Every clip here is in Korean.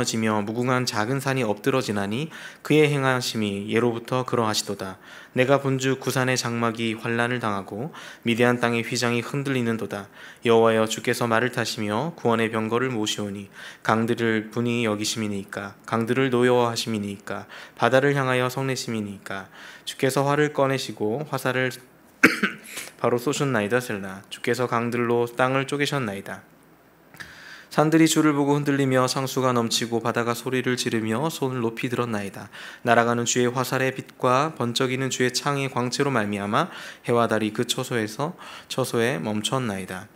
지며 무궁한 작은 산이 엎드러지나니 그의 행하심이 예로부터 그러하시도다. 내가 본즉 구산의 장막이 환란을 당하고 미디안 땅의 휘장이 흔들리는도다. 여호와여 주께서 말을 타시며 구원의 병거를 모시오니 강들을 분이 여기심이니까 강들을 노여워하심이니까 바다를 향하여 성내심이니까 주께서 활을 꺼내시고 화살을 바로 쏘셨나이다. 셀라. 주께서 강들로 땅을 쪼개셨나이다. 산들이 주를 보고 흔들리며 상수가 넘치고 바다가 소리를 지르며 손을 높이 들었나이다. 날아가는 주의 화살의 빛과 번쩍이는 주의 창의 광채로 말미암아 해와 달이 그 처소에 멈췄나이다.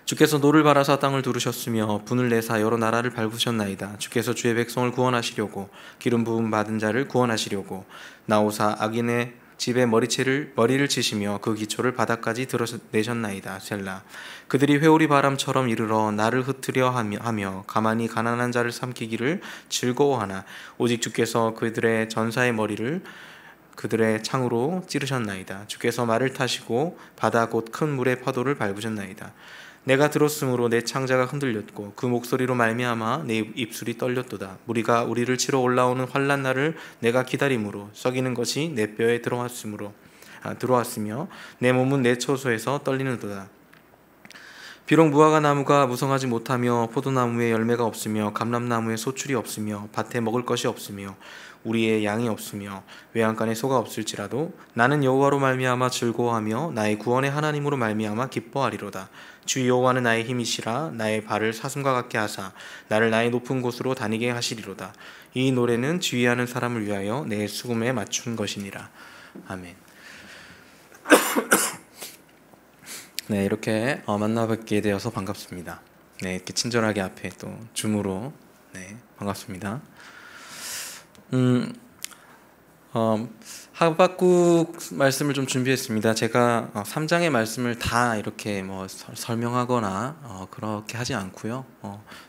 주께서 노를 바라사 땅을 두르셨으며 분을 내사 여러 나라를 밟으셨나이다. 주께서 주의 백성을 구원하시려고 기름 부음 받은 자를 구원하시려고 나오사 악인의 집에 머리를 치시며 그 기초를 바닥까지 드러내셨나이다. 셀라. 그들이 회오리 바람처럼 이르러 나를 흩으려 하며 가만히 가난한 자를 삼키기를 즐거워하나 오직 주께서 그들의 전사의 머리를 그들의 창으로 찌르셨나이다. 주께서 말을 타시고 바다 곧 큰 물의 파도를 밟으셨나이다. 내가 들었으므로 내 창자가 흔들렸고 그 목소리로 말미암아 내 입술이 떨렸도다. 무리가 우리를 치러 올라오는 환난 날을 내가 기다림으로 썩이는 것이 내 뼈에 들어왔으며 내 몸은 내 처소에서 떨리는도다. 비록 무화과 나무가 무성하지 못하며 포도나무에 열매가 없으며 감람나무에 소출이 없으며 밭에 먹을 것이 없으며 우리의 양이 없으며 외양간에 소가 없을지라도 나는 여호와로 말미암아 즐거워하며 나의 구원의 하나님으로 말미암아 기뻐하리로다. 주 여호와는 나의 힘이시라. 나의 발을 사슴과 같게 하사 나를 나의 높은 곳으로 다니게 하시리로다. 이 노래는 지휘하는 사람을 위하여 내 수금에 맞춘 것이니라. 아멘. 네, 이렇게 만나뵙게 되어서 반갑습니다. 네, 이렇게 친절하게 앞에 또 줌으로 반갑습니다. 하박국 말씀을 좀 준비했습니다. 제가 3장의 말씀을 다 이렇게 설명하거나 그렇게 하지 않고요.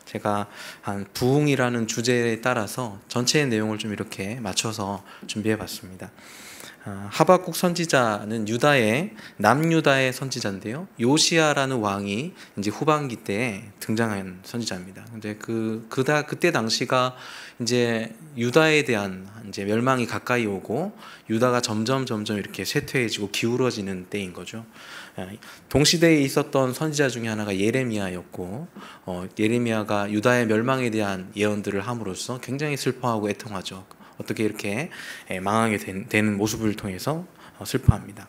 제가 한 부흥이라는 주제에 따라서 전체의 내용을 좀 이렇게 맞춰서 준비해봤습니다. 하박국 선지자는 남유다의 선지자인데요. 요시야라는 왕이 이제 후반기 때 등장한 선지자입니다. 근데 그때 당시가 이제 유다에 대한 이제 멸망이 가까이 오고 유다가 점점 이렇게 쇠퇴해지고 기울어지는 때인 거죠. 동시대에 있었던 선지자 중에 하나가 예레미야였고, 예레미야가 유다의 멸망에 대한 예언들을 함으로써 굉장히 슬퍼하고 애통하죠. 어떻게 이렇게 망하게 되는 모습을 통해서 슬퍼합니다.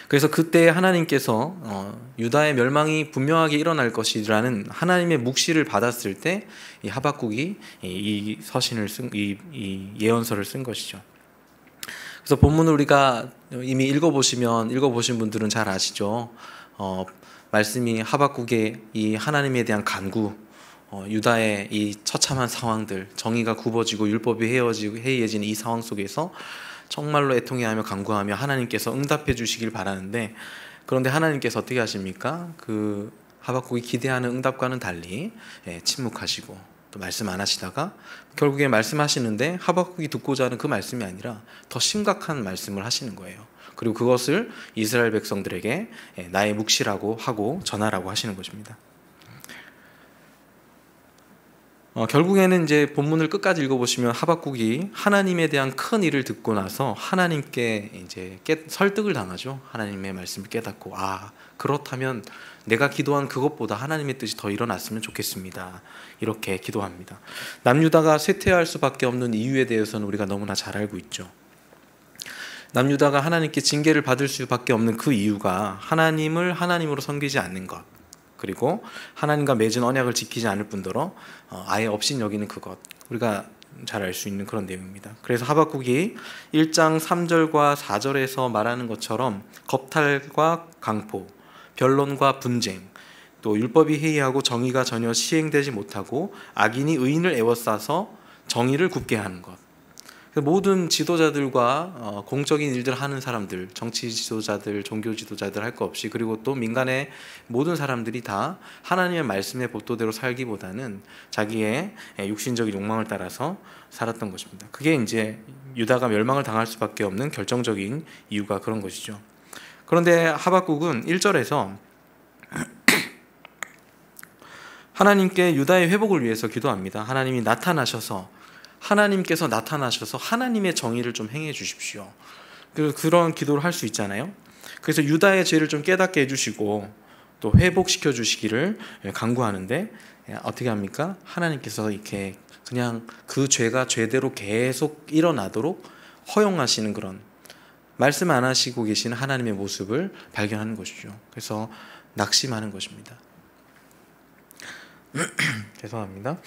그래서 그때 하나님께서 유다의 멸망이 분명하게 일어날 것이라는 하나님의 묵시를 받았을 때 이 하박국이 이 서신을 이 예언서를 쓴 것이죠. 그래서 본문을 우리가 이미 읽어보신 분들은 잘 아시죠. 말씀이 하박국의 이 하나님에 대한 간구, 유다의 이 처참한 상황들, 정의가 굽어지고 율법이 해이해지는 이 상황 속에서 정말로 애통해하며 간구하며 하나님께서 응답해 주시길 바라는데, 그런데 하나님께서 어떻게 하십니까? 그 하박국이 기대하는 응답과는 달리 침묵하시고 또 말씀 안 하시다가 결국에 말씀하시는데 하박국이 듣고자 하는 그 말씀이 아니라 더 심각한 말씀을 하시는 거예요. 그리고 그것을 이스라엘 백성들에게 나의 묵시라고 하고 전하라고 하시는 것입니다. 결국에는 이제 본문을 끝까지 읽어보시면 하박국이 하나님에 대한 큰 일을 듣고 나서 하나님께 이제 설득을 당하죠. 하나님의 말씀을 깨닫고, 그렇다면 내가 기도한 그것보다 하나님의 뜻이 더 일어났으면 좋겠습니다. 이렇게 기도합니다. 남유다가 쇠퇴할 수밖에 없는 이유에 대해서는 우리가 너무나 잘 알고 있죠. 남유다가 하나님께 징계를 받을 수밖에 없는 그 이유가 하나님을 하나님으로 섬기지 않는 것, 그리고 하나님과 맺은 언약을 지키지 않을 뿐더러 아예 업신여기는 그것, 우리가 잘 알 수 있는 그런 내용입니다. 그래서 하박국이 1장 3절과 4절에서 말하는 것처럼 겁탈과 강포, 변론과 분쟁, 또 율법이 해이하고 정의가 전혀 시행되지 못하고 악인이 의인을 에워싸서 정의를 굽게 하는 것, 모든 지도자들과 공적인 일들을 하는 사람들, 정치 지도자들, 종교 지도자들 할 거 없이, 그리고 또 민간의 모든 사람들이 다 하나님의 말씀의 법도대로 살기보다는 자기의 육신적인 욕망을 따라서 살았던 것입니다. 그게 이제 유다가 멸망을 당할 수밖에 없는 결정적인 이유가 그런 것이죠. 그런데 하박국은 1절에서 하나님께 유다의 회복을 위해서 기도합니다. 하나님께서 나타나셔서 하나님의 정의를 좀 행해 주십시오. 그런 기도를 할 수 있잖아요. 그래서 유다의 죄를 좀 깨닫게 해주시고 또 회복시켜 주시기를 간구하는데, 어떻게 합니까? 하나님께서 이렇게 그냥 그 죄가 죄대로 계속 일어나도록 허용하시는, 그런 말씀 안 하시고 계시는 하나님의 모습을 발견하는 것이죠. 그래서 낙심하는 것입니다. 죄송합니다.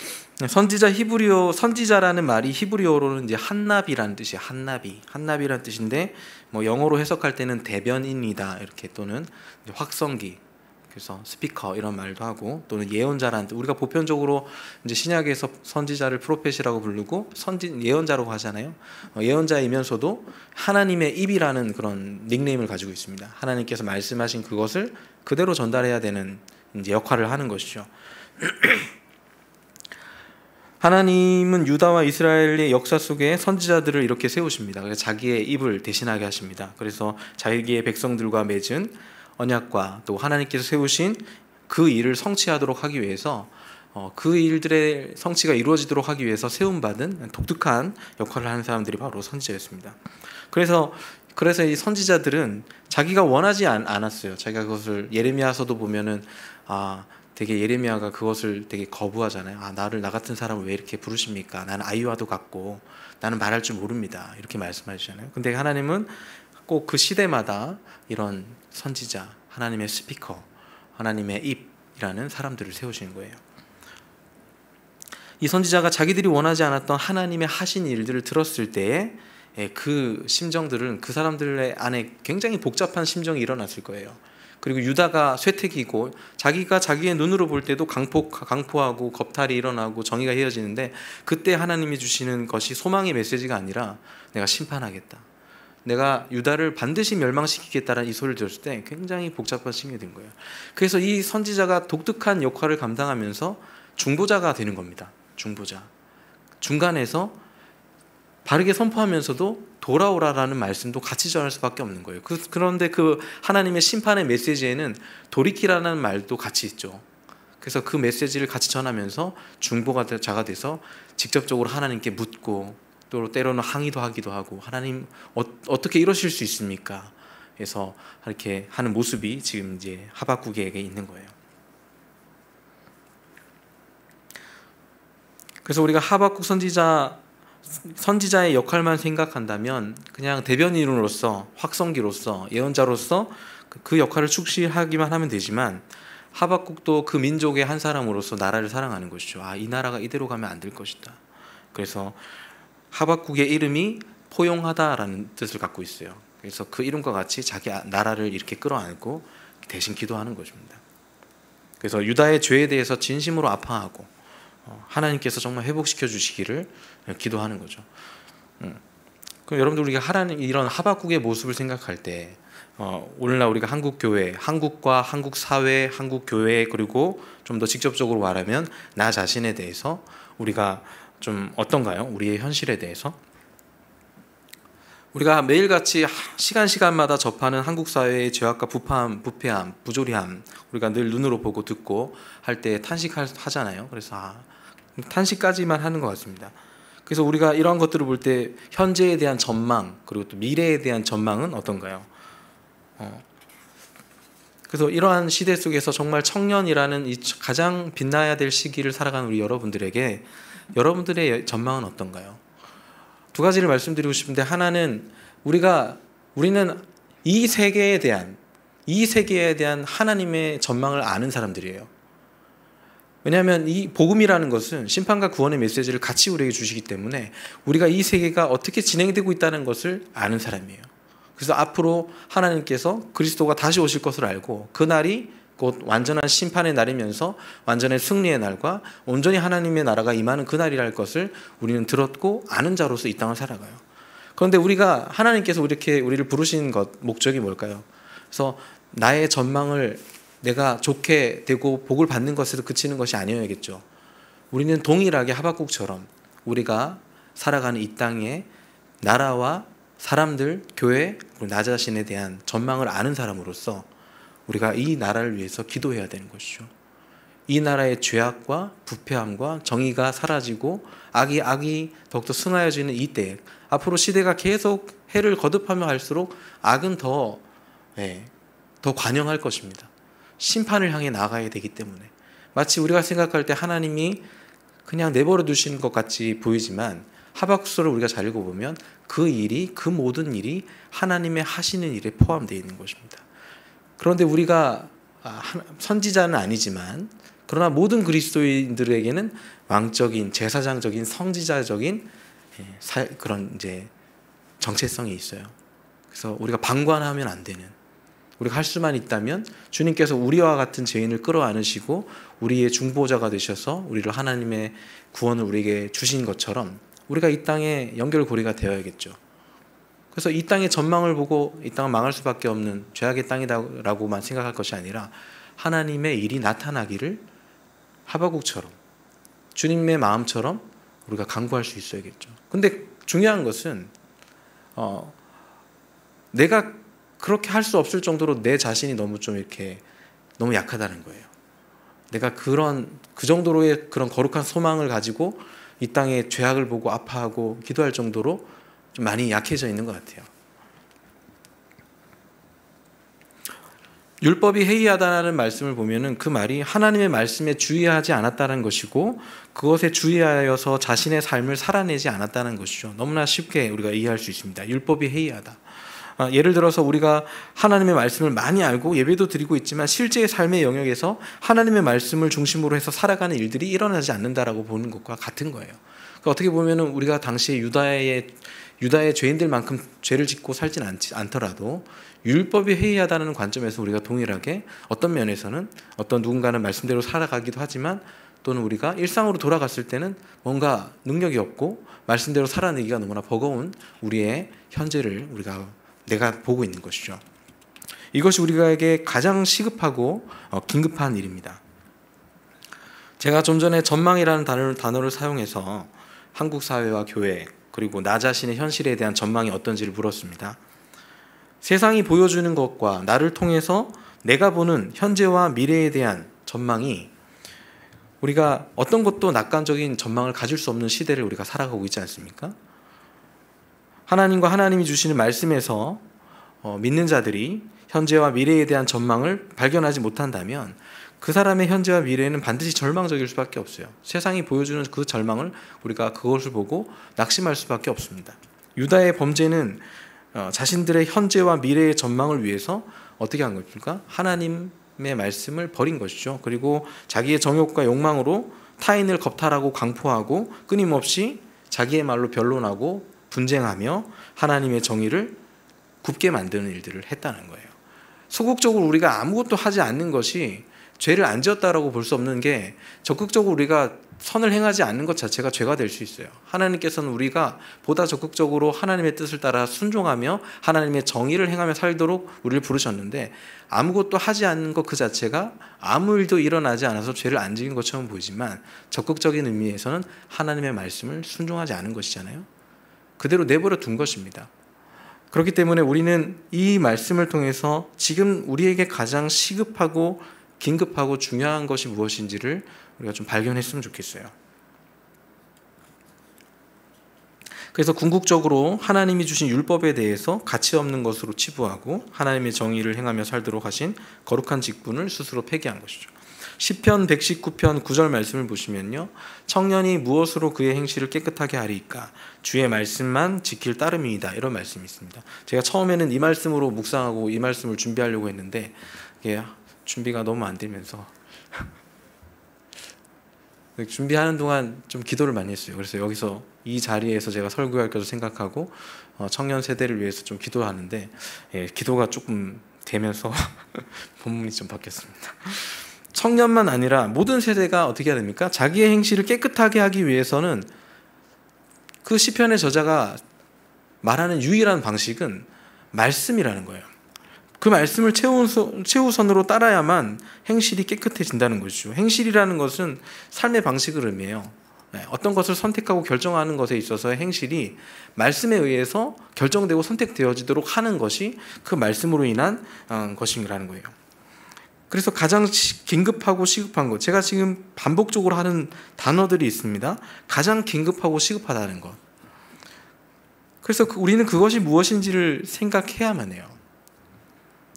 선지자라는 말이 히브리어로는 이제 한나비라는 뜻이에요. 한나비라는 뜻인데, 뭐 영어로 해석할 때는 대변인이다 이렇게, 또는 확성기, 그래서 스피커 이런 말도 하고, 또는 예언자라는 뜻. 우리가 보편적으로 이제 신약에서 선지자를 프로페시라고 부르고 예언자라고 하잖아요. 예언자이면서도 하나님의 입이라는 그런 닉네임을 가지고 있습니다. 하나님께서 말씀하신 그것을 그대로 전달해야 되는 이제 역할을 하는 것이죠. 하나님은 유다와 이스라엘의 역사 속에 선지자들을 이렇게 세우십니다. 그래서 자기의 입을 대신하게 하십니다. 그래서 자기의 백성들과 맺은 언약과 또 하나님께서 세우신 그 일을 성취하도록 하기 위해서, 그 일들의 성취가 이루어지도록 하기 위해서 세움받은 독특한 역할을 하는 사람들이 바로 선지자였습니다. 그래서 이 선지자들은 자기가 원하지 않았어요. 자기가 그것을, 예레미야서도 보면은 되게 예레미야가 그것을 되게 거부하잖아요. 나를, 나 같은 사람을 왜 이렇게 부르십니까? 나는 아이와도 같고 나는 말할 줄 모릅니다. 이렇게 말씀하시잖아요. 근데 하나님은 꼭 그 시대마다 이런 선지자, 하나님의 스피커, 하나님의 입이라는 사람들을 세우시는 거예요. 이 선지자가 자기들이 원하지 않았던 하나님의 하신 일들을 들었을 때에 그 심정들은, 그 사람들의 안에 굉장히 복잡한 심정이 일어났을 거예요. 그리고 유다가 쇠퇴기고 자기가 자기의 눈으로 볼 때도 강포하고 겁탈이 일어나고 정의가 헤어지는데, 그때 하나님이 주시는 것이 소망의 메시지가 아니라 내가 심판하겠다, 내가 유다를 반드시 멸망시키겠다라는 이 소리를 들었을 때 굉장히 복잡한 심경이 든 거예요. 그래서 이 선지자가 독특한 역할을 감당하면서 중보자가 되는 겁니다. 중간에서 바르게 선포하면서도 돌아오라라는 말씀도 같이 전할 수밖에 없는 거예요. 그런데 그 하나님의 심판의 메시지에는 돌이키라는 말도 같이 있죠. 그래서 그 메시지를 같이 전하면서 중보자가 돼서 직접적으로 하나님께 묻고, 또 때로는 항의도 하기도 하고, 하나님 어떻게 이러실 수 있습니까? 그래서 이렇게 하는 모습이 지금 이제 하박국에게 있는 거예요. 그래서 우리가 하박국 선지자의 역할만 생각한다면 그냥 대변인으로서, 확성기로서, 예언자로서 그 역할을 축시하기만 하면 되지만, 하박국도 그 민족의 한 사람으로서 나라를 사랑하는 것이죠. 이 나라가 이대로 가면 안 될 것이다. 그래서 하박국의 이름이 포용하다라는 뜻을 갖고 있어요. 그래서 그 이름과 같이 자기 나라를 이렇게 끌어안고 대신 기도하는 것입니다. 그래서 유다의 죄에 대해서 진심으로 아파하고 하나님께서 정말 회복시켜 주시기를 기도하는 거죠. 그럼 여러분들, 우리가 하나님 이런 하박국의 모습을 생각할 때, 오늘날 우리가 한국 교회, 한국과 한국 사회, 한국 교회, 그리고 좀 더 직접적으로 말하면 나 자신에 대해서 우리가 좀 어떤가요? 우리의 현실에 대해서 우리가 매일같이 시간마다 접하는 한국 사회의 죄악과 부패함, 부조리함, 우리가 늘 눈으로 보고 듣고 할 때 탄식하잖아요. 그래서 탄식까지만 하는 것 같습니다. 그래서 우리가 이런 것들을 볼 때 현재에 대한 전망, 그리고 또 미래에 대한 전망은 어떤가요? 그래서 이러한 시대 속에서 정말 청년이라는 이 가장 빛나야 될 시기를 살아가는 우리 여러분들에게 여러분들의 전망은 어떤가요? 두 가지를 말씀드리고 싶은데, 하나는 우리는 이 세계에 대한 하나님의 전망을 아는 사람들이에요. 왜냐하면 이 복음이라는 것은 심판과 구원의 메시지를 같이 우리에게 주시기 때문에 우리가 이 세계가 어떻게 진행되고 있다는 것을 아는 사람이에요. 그래서 앞으로 하나님께서 그리스도가 다시 오실 것을 알고, 그날이 곧 완전한 심판의 날이면서 완전한 승리의 날과 온전히 하나님의 나라가 임하는 그날이랄 것을 우리는 들었고 아는 자로서 이 땅을 살아가요. 그런데 하나님께서 이렇게 우리를 부르신 목적이 뭘까요? 그래서 나의 전망을 내가 좋게 되고 복을 받는 것에서 그치는 것이 아니어야겠죠. 우리는 동일하게 하박국처럼 우리가 살아가는 이 땅의 나라와 사람들, 교회, 그리고 나 자신에 대한 전망을 아는 사람으로서 우리가 이 나라를 위해서 기도해야 되는 것이죠. 이 나라의 죄악과 부패함과 정의가 사라지고 악이 더욱더 승하여지는 이때, 앞으로 시대가 계속 해를 거듭하며 갈수록 악은 더 관영할 것입니다. 심판을 향해 나아가야 되기 때문에. 마치 우리가 생각할 때 하나님이 그냥 내버려 두시는 것 같이 보이지만 하박국서를 우리가 잘 읽어보면 그 모든 일이 하나님의 하시는 일에 포함되어 있는 것입니다. 그런데 우리가 선지자는 아니지만 그러나 모든 그리스도인들에게는 왕적인 제사장적인 성지자적인 그런 이제 정체성이 있어요. 그래서 우리가 방관하면 안 되는, 우리가 할 수만 있다면 주님께서 우리와 같은 죄인을 끌어안으시고 우리의 중보자가 되셔서 우리를 하나님의 구원을 우리에게 주신 것처럼 우리가 이 땅에 연결고리가 되어야겠죠. 그래서 이 땅의 전망을 보고 이 땅은 망할 수밖에 없는 죄악의 땅이라고만 생각할 것이 아니라 하나님의 일이 나타나기를 하박국처럼 주님의 마음처럼 우리가 간구할 수 있어야겠죠. 근데 중요한 것은 내가 그렇게 할 수 없을 정도로 내 자신이 너무 약하다는 거예요. 내가 그 정도로의 그런 거룩한 소망을 가지고 이 땅의 죄악을 보고 아파하고 기도할 정도로 좀 많이 약해져 있는 것 같아요. 율법이 해이하다는 말씀을 보면은 그 말이 하나님의 말씀에 주의하지 않았다는 것이고 그것에 주의하여서 자신의 삶을 살아내지 않았다는 것이죠. 너무나 쉽게 우리가 이해할 수 있습니다. 율법이 해이하다. 예를 들어서 우리가 하나님의 말씀을 많이 알고 예배도 드리고 있지만 실제의 삶의 영역에서 하나님의 말씀을 중심으로 해서 살아가는 일들이 일어나지 않는다라고 보는 것과 같은 거예요. 그러니까 어떻게 보면은 우리가 당시에 유다의 죄인들만큼 죄를 짓고 살진 않더라도 율법이 해이하다는 관점에서 우리가 동일하게 어떤 면에서는 어떤 누군가는 말씀대로 살아가기도 하지만 또는 우리가 일상으로 돌아갔을 때는 뭔가 능력이 없고 말씀대로 살아내기가 너무나 버거운 우리의 현재를 내가 보고 있는 것이죠. 이것이 우리에게 가장 시급하고 긴급한 일입니다. 제가 좀 전에 전망이라는 단어를 사용해서 한국 사회와 교회 그리고 나 자신의 현실에 대한 전망이 어떤지를 물었습니다. 세상이 보여주는 것과 나를 통해서 내가 보는 현재와 미래에 대한 전망이 우리가 어떤 것도 낙관적인 전망을 가질 수 없는 시대를 우리가 살아가고 있지 않습니까? 하나님과 하나님이 주시는 말씀에서 믿는 자들이 현재와 미래에 대한 전망을 발견하지 못한다면 그 사람의 현재와 미래는 반드시 절망적일 수밖에 없어요. 세상이 보여주는 그 절망을 우리가 그것을 보고 낙심할 수밖에 없습니다. 유다의 범죄는 자신들의 현재와 미래의 전망을 위해서 어떻게 한 것입니까? 하나님의 말씀을 버린 것이죠. 그리고 자기의 정욕과 욕망으로 타인을 겁탈하고 강포하고 끊임없이 자기의 말로 변론하고 분쟁하며 하나님의 정의를 굽게 만드는 일들을 했다는 거예요. 소극적으로 우리가 아무것도 하지 않는 것이 죄를 안 지었다라고 볼 수 없는 게 적극적으로 우리가 선을 행하지 않는 것 자체가 죄가 될 수 있어요. 하나님께서는 우리가 보다 적극적으로 하나님의 뜻을 따라 순종하며 하나님의 정의를 행하며 살도록 우리를 부르셨는데 아무것도 하지 않는 것 그 자체가 아무 일도 일어나지 않아서 죄를 안 지은 것처럼 보이지만 적극적인 의미에서는 하나님의 말씀을 순종하지 않은 것이잖아요. 그대로 내버려 둔 것입니다. 그렇기 때문에 우리는 이 말씀을 통해서 지금 우리에게 가장 시급하고 긴급하고 중요한 것이 무엇인지를 우리가 좀 발견했으면 좋겠어요. 그래서 궁극적으로 하나님이 주신 율법에 대해서 가치 없는 것으로 치부하고 하나님의 정의를 행하며 살도록 하신 거룩한 직분을 스스로 폐기한 것이죠. 시편 119편 9절 말씀을 보시면요. 청년이 무엇으로 그의 행실을 깨끗하게 하리이까? 주의 말씀만 지킬 따름이이다. 이런 말씀이 있습니다. 제가 처음에는 이 말씀으로 묵상하고 이 말씀을 준비하려고 했는데 이게 준비가 너무 안 되면서 준비하는 동안 좀 기도를 많이 했어요. 그래서 여기서 이 자리에서 제가 설교할 것을 생각하고 청년 세대를 위해서 좀 기도하는데 기도가 조금 되면서 본문이 좀 바뀌었습니다. 청년만 아니라 모든 세대가 어떻게 해야 됩니까? 자기의 행실을 깨끗하게 하기 위해서는 그 시편의 저자가 말하는 유일한 방식은 말씀이라는 거예요. 그 말씀을 최우선으로 따라야만 행실이 깨끗해진다는 것이죠. 행실이라는 것은 삶의 방식을 의미해요. 어떤 것을 선택하고 결정하는 것에 있어서의 행실이 말씀에 의해서 결정되고 선택되어지도록 하는 것이 그 말씀으로 인한 것이라는 거예요. 그래서 가장 긴급하고 시급한 것, 제가 지금 반복적으로 하는 단어들이 있습니다. 가장 긴급하고 시급하다는 것. 그래서 우리는 그것이 무엇인지를 생각해야만 해요.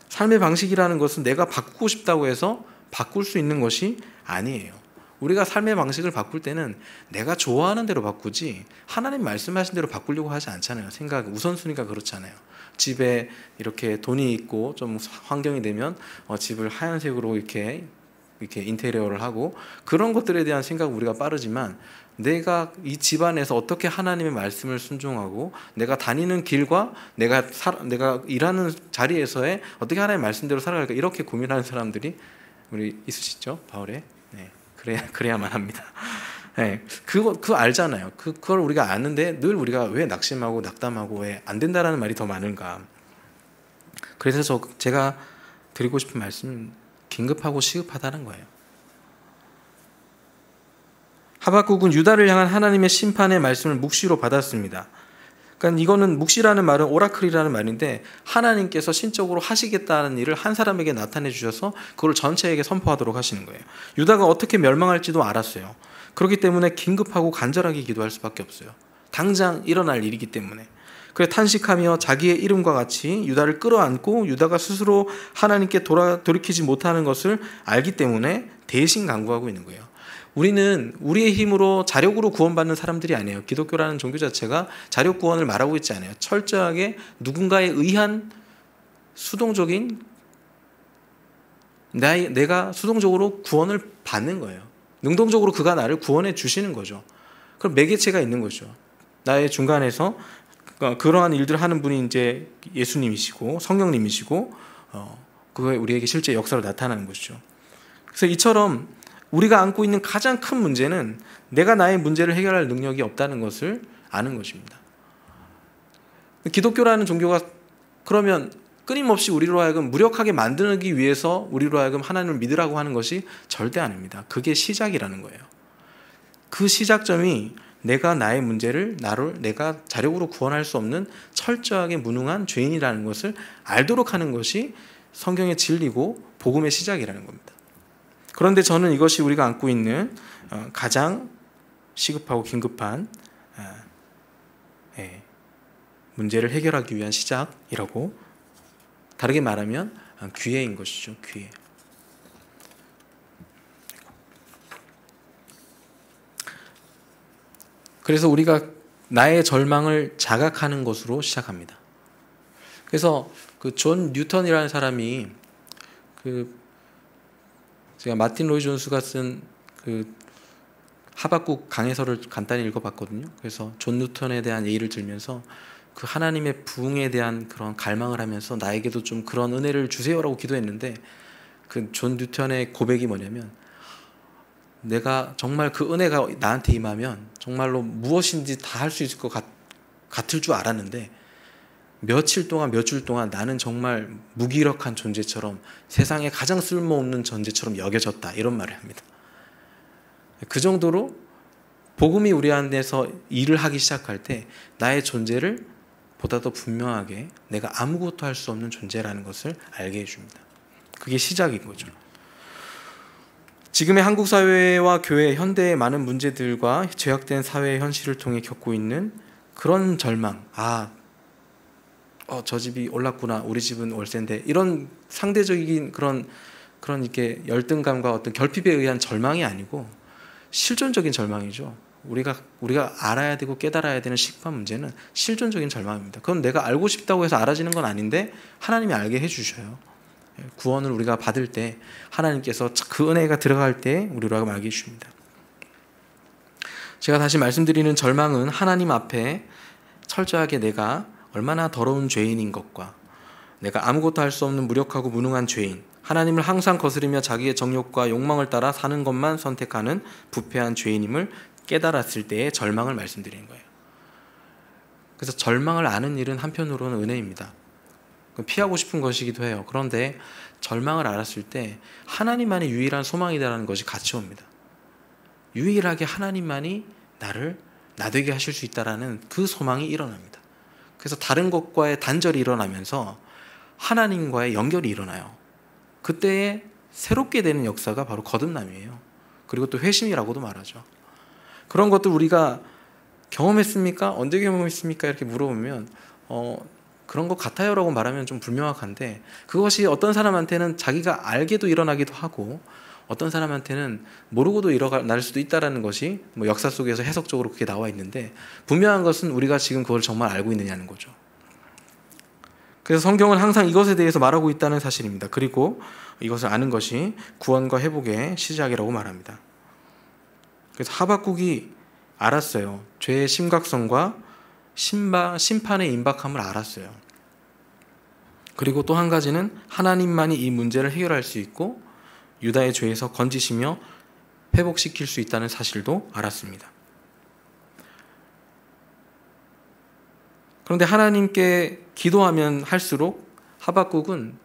삶의 방식이라는 것은 내가 바꾸고 싶다고 해서 바꿀 수 있는 것이 아니에요. 우리가 삶의 방식을 바꿀 때는 내가 좋아하는 대로 바꾸지 하나님 말씀하신 대로 바꾸려고 하지 않잖아요. 우선순위가 그렇잖아요. 집에 이렇게 돈이 있고 좀 환경이 되면 집을 하얀색으로 이렇게 인테리어를 하고 그런 것들에 대한 생각 우리가 빠르지만 내가 이 집안에서 어떻게 하나님의 말씀을 순종하고 내가 다니는 길과 내가 일하는 자리에서의 어떻게 하나님의 말씀대로 살아갈까 이렇게 고민하는 사람들이 우리 있으시죠? 바울에. 네. 그래야만 합니다. 네. 그거 알잖아요. 그걸 우리가 아는데 늘 우리가 왜 낙심하고 낙담하고 왜 안 된다라는 말이 더 많은가. 그래서 제가 드리고 싶은 말씀은 긴급하고 시급하다는 거예요. 하박국은 유다를 향한 하나님의 심판의 말씀을 묵시로 받았습니다. 그러니까 이거는 묵시라는 말은 오라클이라는 말인데 하나님께서 신적으로 하시겠다는 일을 한 사람에게 나타내 주셔서 그걸 전체에게 선포하도록 하시는 거예요. 유다가 어떻게 멸망할지도 알았어요. 그렇기 때문에 긴급하고 간절하게 기도할 수밖에 없어요. 당장 일어날 일이기 때문에. 그래 탄식하며 자기의 이름과 같이 유다를 끌어안고 유다가 스스로 하나님께 돌이키지 못하는 것을 알기 때문에 대신 간구하고 있는 거예요. 우리는 우리의 힘으로 자력으로 구원받는 사람들이 아니에요. 기독교라는 종교 자체가 자력 구원을 말하고 있지 않아요. 철저하게 누군가에 의한 수동적인 내가 수동적으로 구원을 받는 거예요. 능동적으로 그가 나를 구원해 주시는 거죠. 그럼 매개체가 있는 거죠. 나의 중간에서 그러한 일들을 하는 분이 이제 예수님이시고 성령님이시고 그게 우리에게 실제 역사로 나타나는 것이죠. 그래서 이처럼 우리가 안고 있는 가장 큰 문제는 내가 나의 문제를 해결할 능력이 없다는 것을 아는 것입니다. 기독교라는 종교가 그러면 끊임없이 우리로 하여금 무력하게 만들기 위해서 우리로 하여금 하나님을 믿으라고 하는 것이 절대 아닙니다. 그게 시작이라는 거예요. 그 시작점이 내가 나의 문제를 내가 자력으로 구원할 수 없는 철저하게 무능한 죄인이라는 것을 알도록 하는 것이 성경의 진리고 복음의 시작이라는 겁니다. 그런데 저는 이것이 우리가 안고 있는 가장 시급하고 긴급한 문제를 해결하기 위한 시작이라고, 다르게 말하면 기회인 것이죠. 기회. 그래서 우리가 나의 절망을 자각하는 것으로 시작합니다. 그래서 그 존 뉴턴이라는 사람이 제가 마틴 로이 존스가 쓴 그 하박국 강해서를 간단히 읽어봤거든요. 그래서 존 뉴턴에 대한 예의를 들면서 그 하나님의 부흥에 대한 그런 갈망을 하면서 나에게도 좀 그런 은혜를 주세요라고 기도했는데 그 존 뉴턴의 고백이 뭐냐면 내가 정말 그 은혜가 나한테 임하면 정말로 무엇인지 다 할 수 있을 것 같을 줄 알았는데 몇 주 동안 나는 정말 무기력한 존재처럼 세상에 가장 쓸모없는 존재처럼 여겨졌다, 이런 말을 합니다. 그 정도로 복음이 우리 안에서 일을 하기 시작할 때 나의 존재를 보다 더 분명하게 내가 아무것도 할 수 없는 존재라는 것을 알게 해줍니다. 그게 시작인 거죠. 지금의 한국 사회와 교회, 현대의 많은 문제들과 죄악된 사회의 현실을 통해 겪고 있는 그런 절망, 저 집이 올랐구나, 우리 집은 월세인데, 이런 상대적인 그런 이렇게 열등감과 어떤 결핍에 의한 절망이 아니고 실존적인 절망이죠. 우리가 알아야 되고 깨달아야 되는 시급한 문제는 실존적인 절망입니다. 그건 내가 알고 싶다고 해서 알아지는 건 아닌데 하나님이 알게 해주셔요. 구원을 우리가 받을 때 하나님께서 그 은혜가 들어갈 때 우리로 하여금 알게 해주십니다. 제가 다시 말씀드리는 절망은 하나님 앞에 철저하게 내가 얼마나 더러운 죄인인 것과 내가 아무것도 할 수 없는 무력하고 무능한 죄인, 하나님을 항상 거스르며 자기의 정욕과 욕망을 따라 사는 것만 선택하는 부패한 죄인임을 깨달았을 때의 절망을 말씀드리는 거예요. 그래서 절망을 아는 일은 한편으로는 은혜입니다. 피하고 싶은 것이기도 해요. 그런데 절망을 알았을 때 하나님만이 유일한 소망이라는 것이 같이 옵니다. 유일하게 하나님만이 나를 나되게 하실 수 있다라는 그 소망이 일어납니다. 그래서 다른 것과의 단절이 일어나면서 하나님과의 연결이 일어나요. 그때에 새롭게 되는 역사가 바로 거듭남이에요. 그리고 또 회심이라고도 말하죠. 그런 것들 우리가 경험했습니까? 언제 경험했습니까? 이렇게 물어보면 그런 것 같아요 라고 말하면 좀 불명확한데, 그것이 어떤 사람한테는 자기가 알게도 일어나기도 하고 어떤 사람한테는 모르고도 일어날 수도 있다는 것이 뭐 역사 속에서 해석적으로 그렇게 나와 있는데, 분명한 것은 우리가 지금 그걸 정말 알고 있느냐는 거죠. 그래서 성경은 항상 이것에 대해서 말하고 있다는 사실입니다. 그리고 이것을 아는 것이 구원과 회복의 시작이라고 말합니다. 그래서 하박국이 알았어요. 죄의 심각성과 심판의 임박함을 알았어요. 그리고 또 한 가지는 하나님만이 이 문제를 해결할 수 있고 유다의 죄에서 건지시며 회복시킬 수 있다는 사실도 알았습니다. 그런데 하나님께 기도하면 할수록 하박국은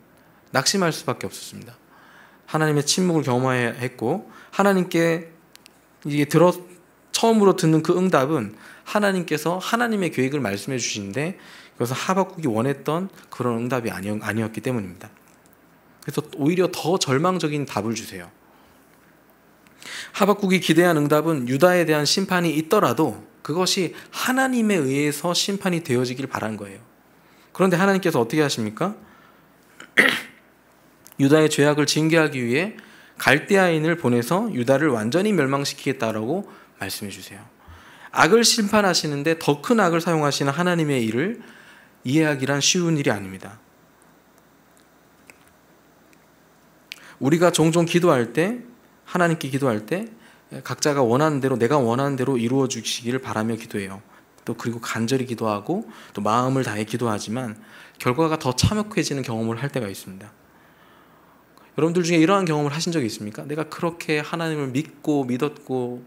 낙심할 수밖에 없었습니다. 하나님의 침묵을 경험해야 했고, 하나님께 이게 처음으로 듣는 그 응답은 하나님께서 하나님의 계획을 말씀해 주시는데, 그것은 하박국이 원했던 그런 응답이 아니었기 때문입니다. 그래서 오히려 더 절망적인 답을 주세요. 하박국이 기대한 응답은 유다에 대한 심판이 있더라도 그것이 하나님에 의해서 심판이 되어지길 바란 거예요. 그런데 하나님께서 어떻게 하십니까? 유다의 죄악을 징계하기 위해 갈대아인을 보내서 유다를 완전히 멸망시키겠다라고 말씀해 주세요. 악을 심판하시는데 더 큰 악을 사용하시는 하나님의 일을 이해하기란 쉬운 일이 아닙니다. 우리가 종종 기도할 때, 하나님께 기도할 때 각자가 원하는 대로, 내가 원하는 대로 이루어 주시기를 바라며 기도해요. 또 그리고 간절히 기도하고 또 마음을 다해 기도하지만 결과가 더 참혹해지는 경험을 할 때가 있습니다. 여러분들 중에 이러한 경험을 하신 적이 있습니까? 내가 그렇게 하나님을 믿었고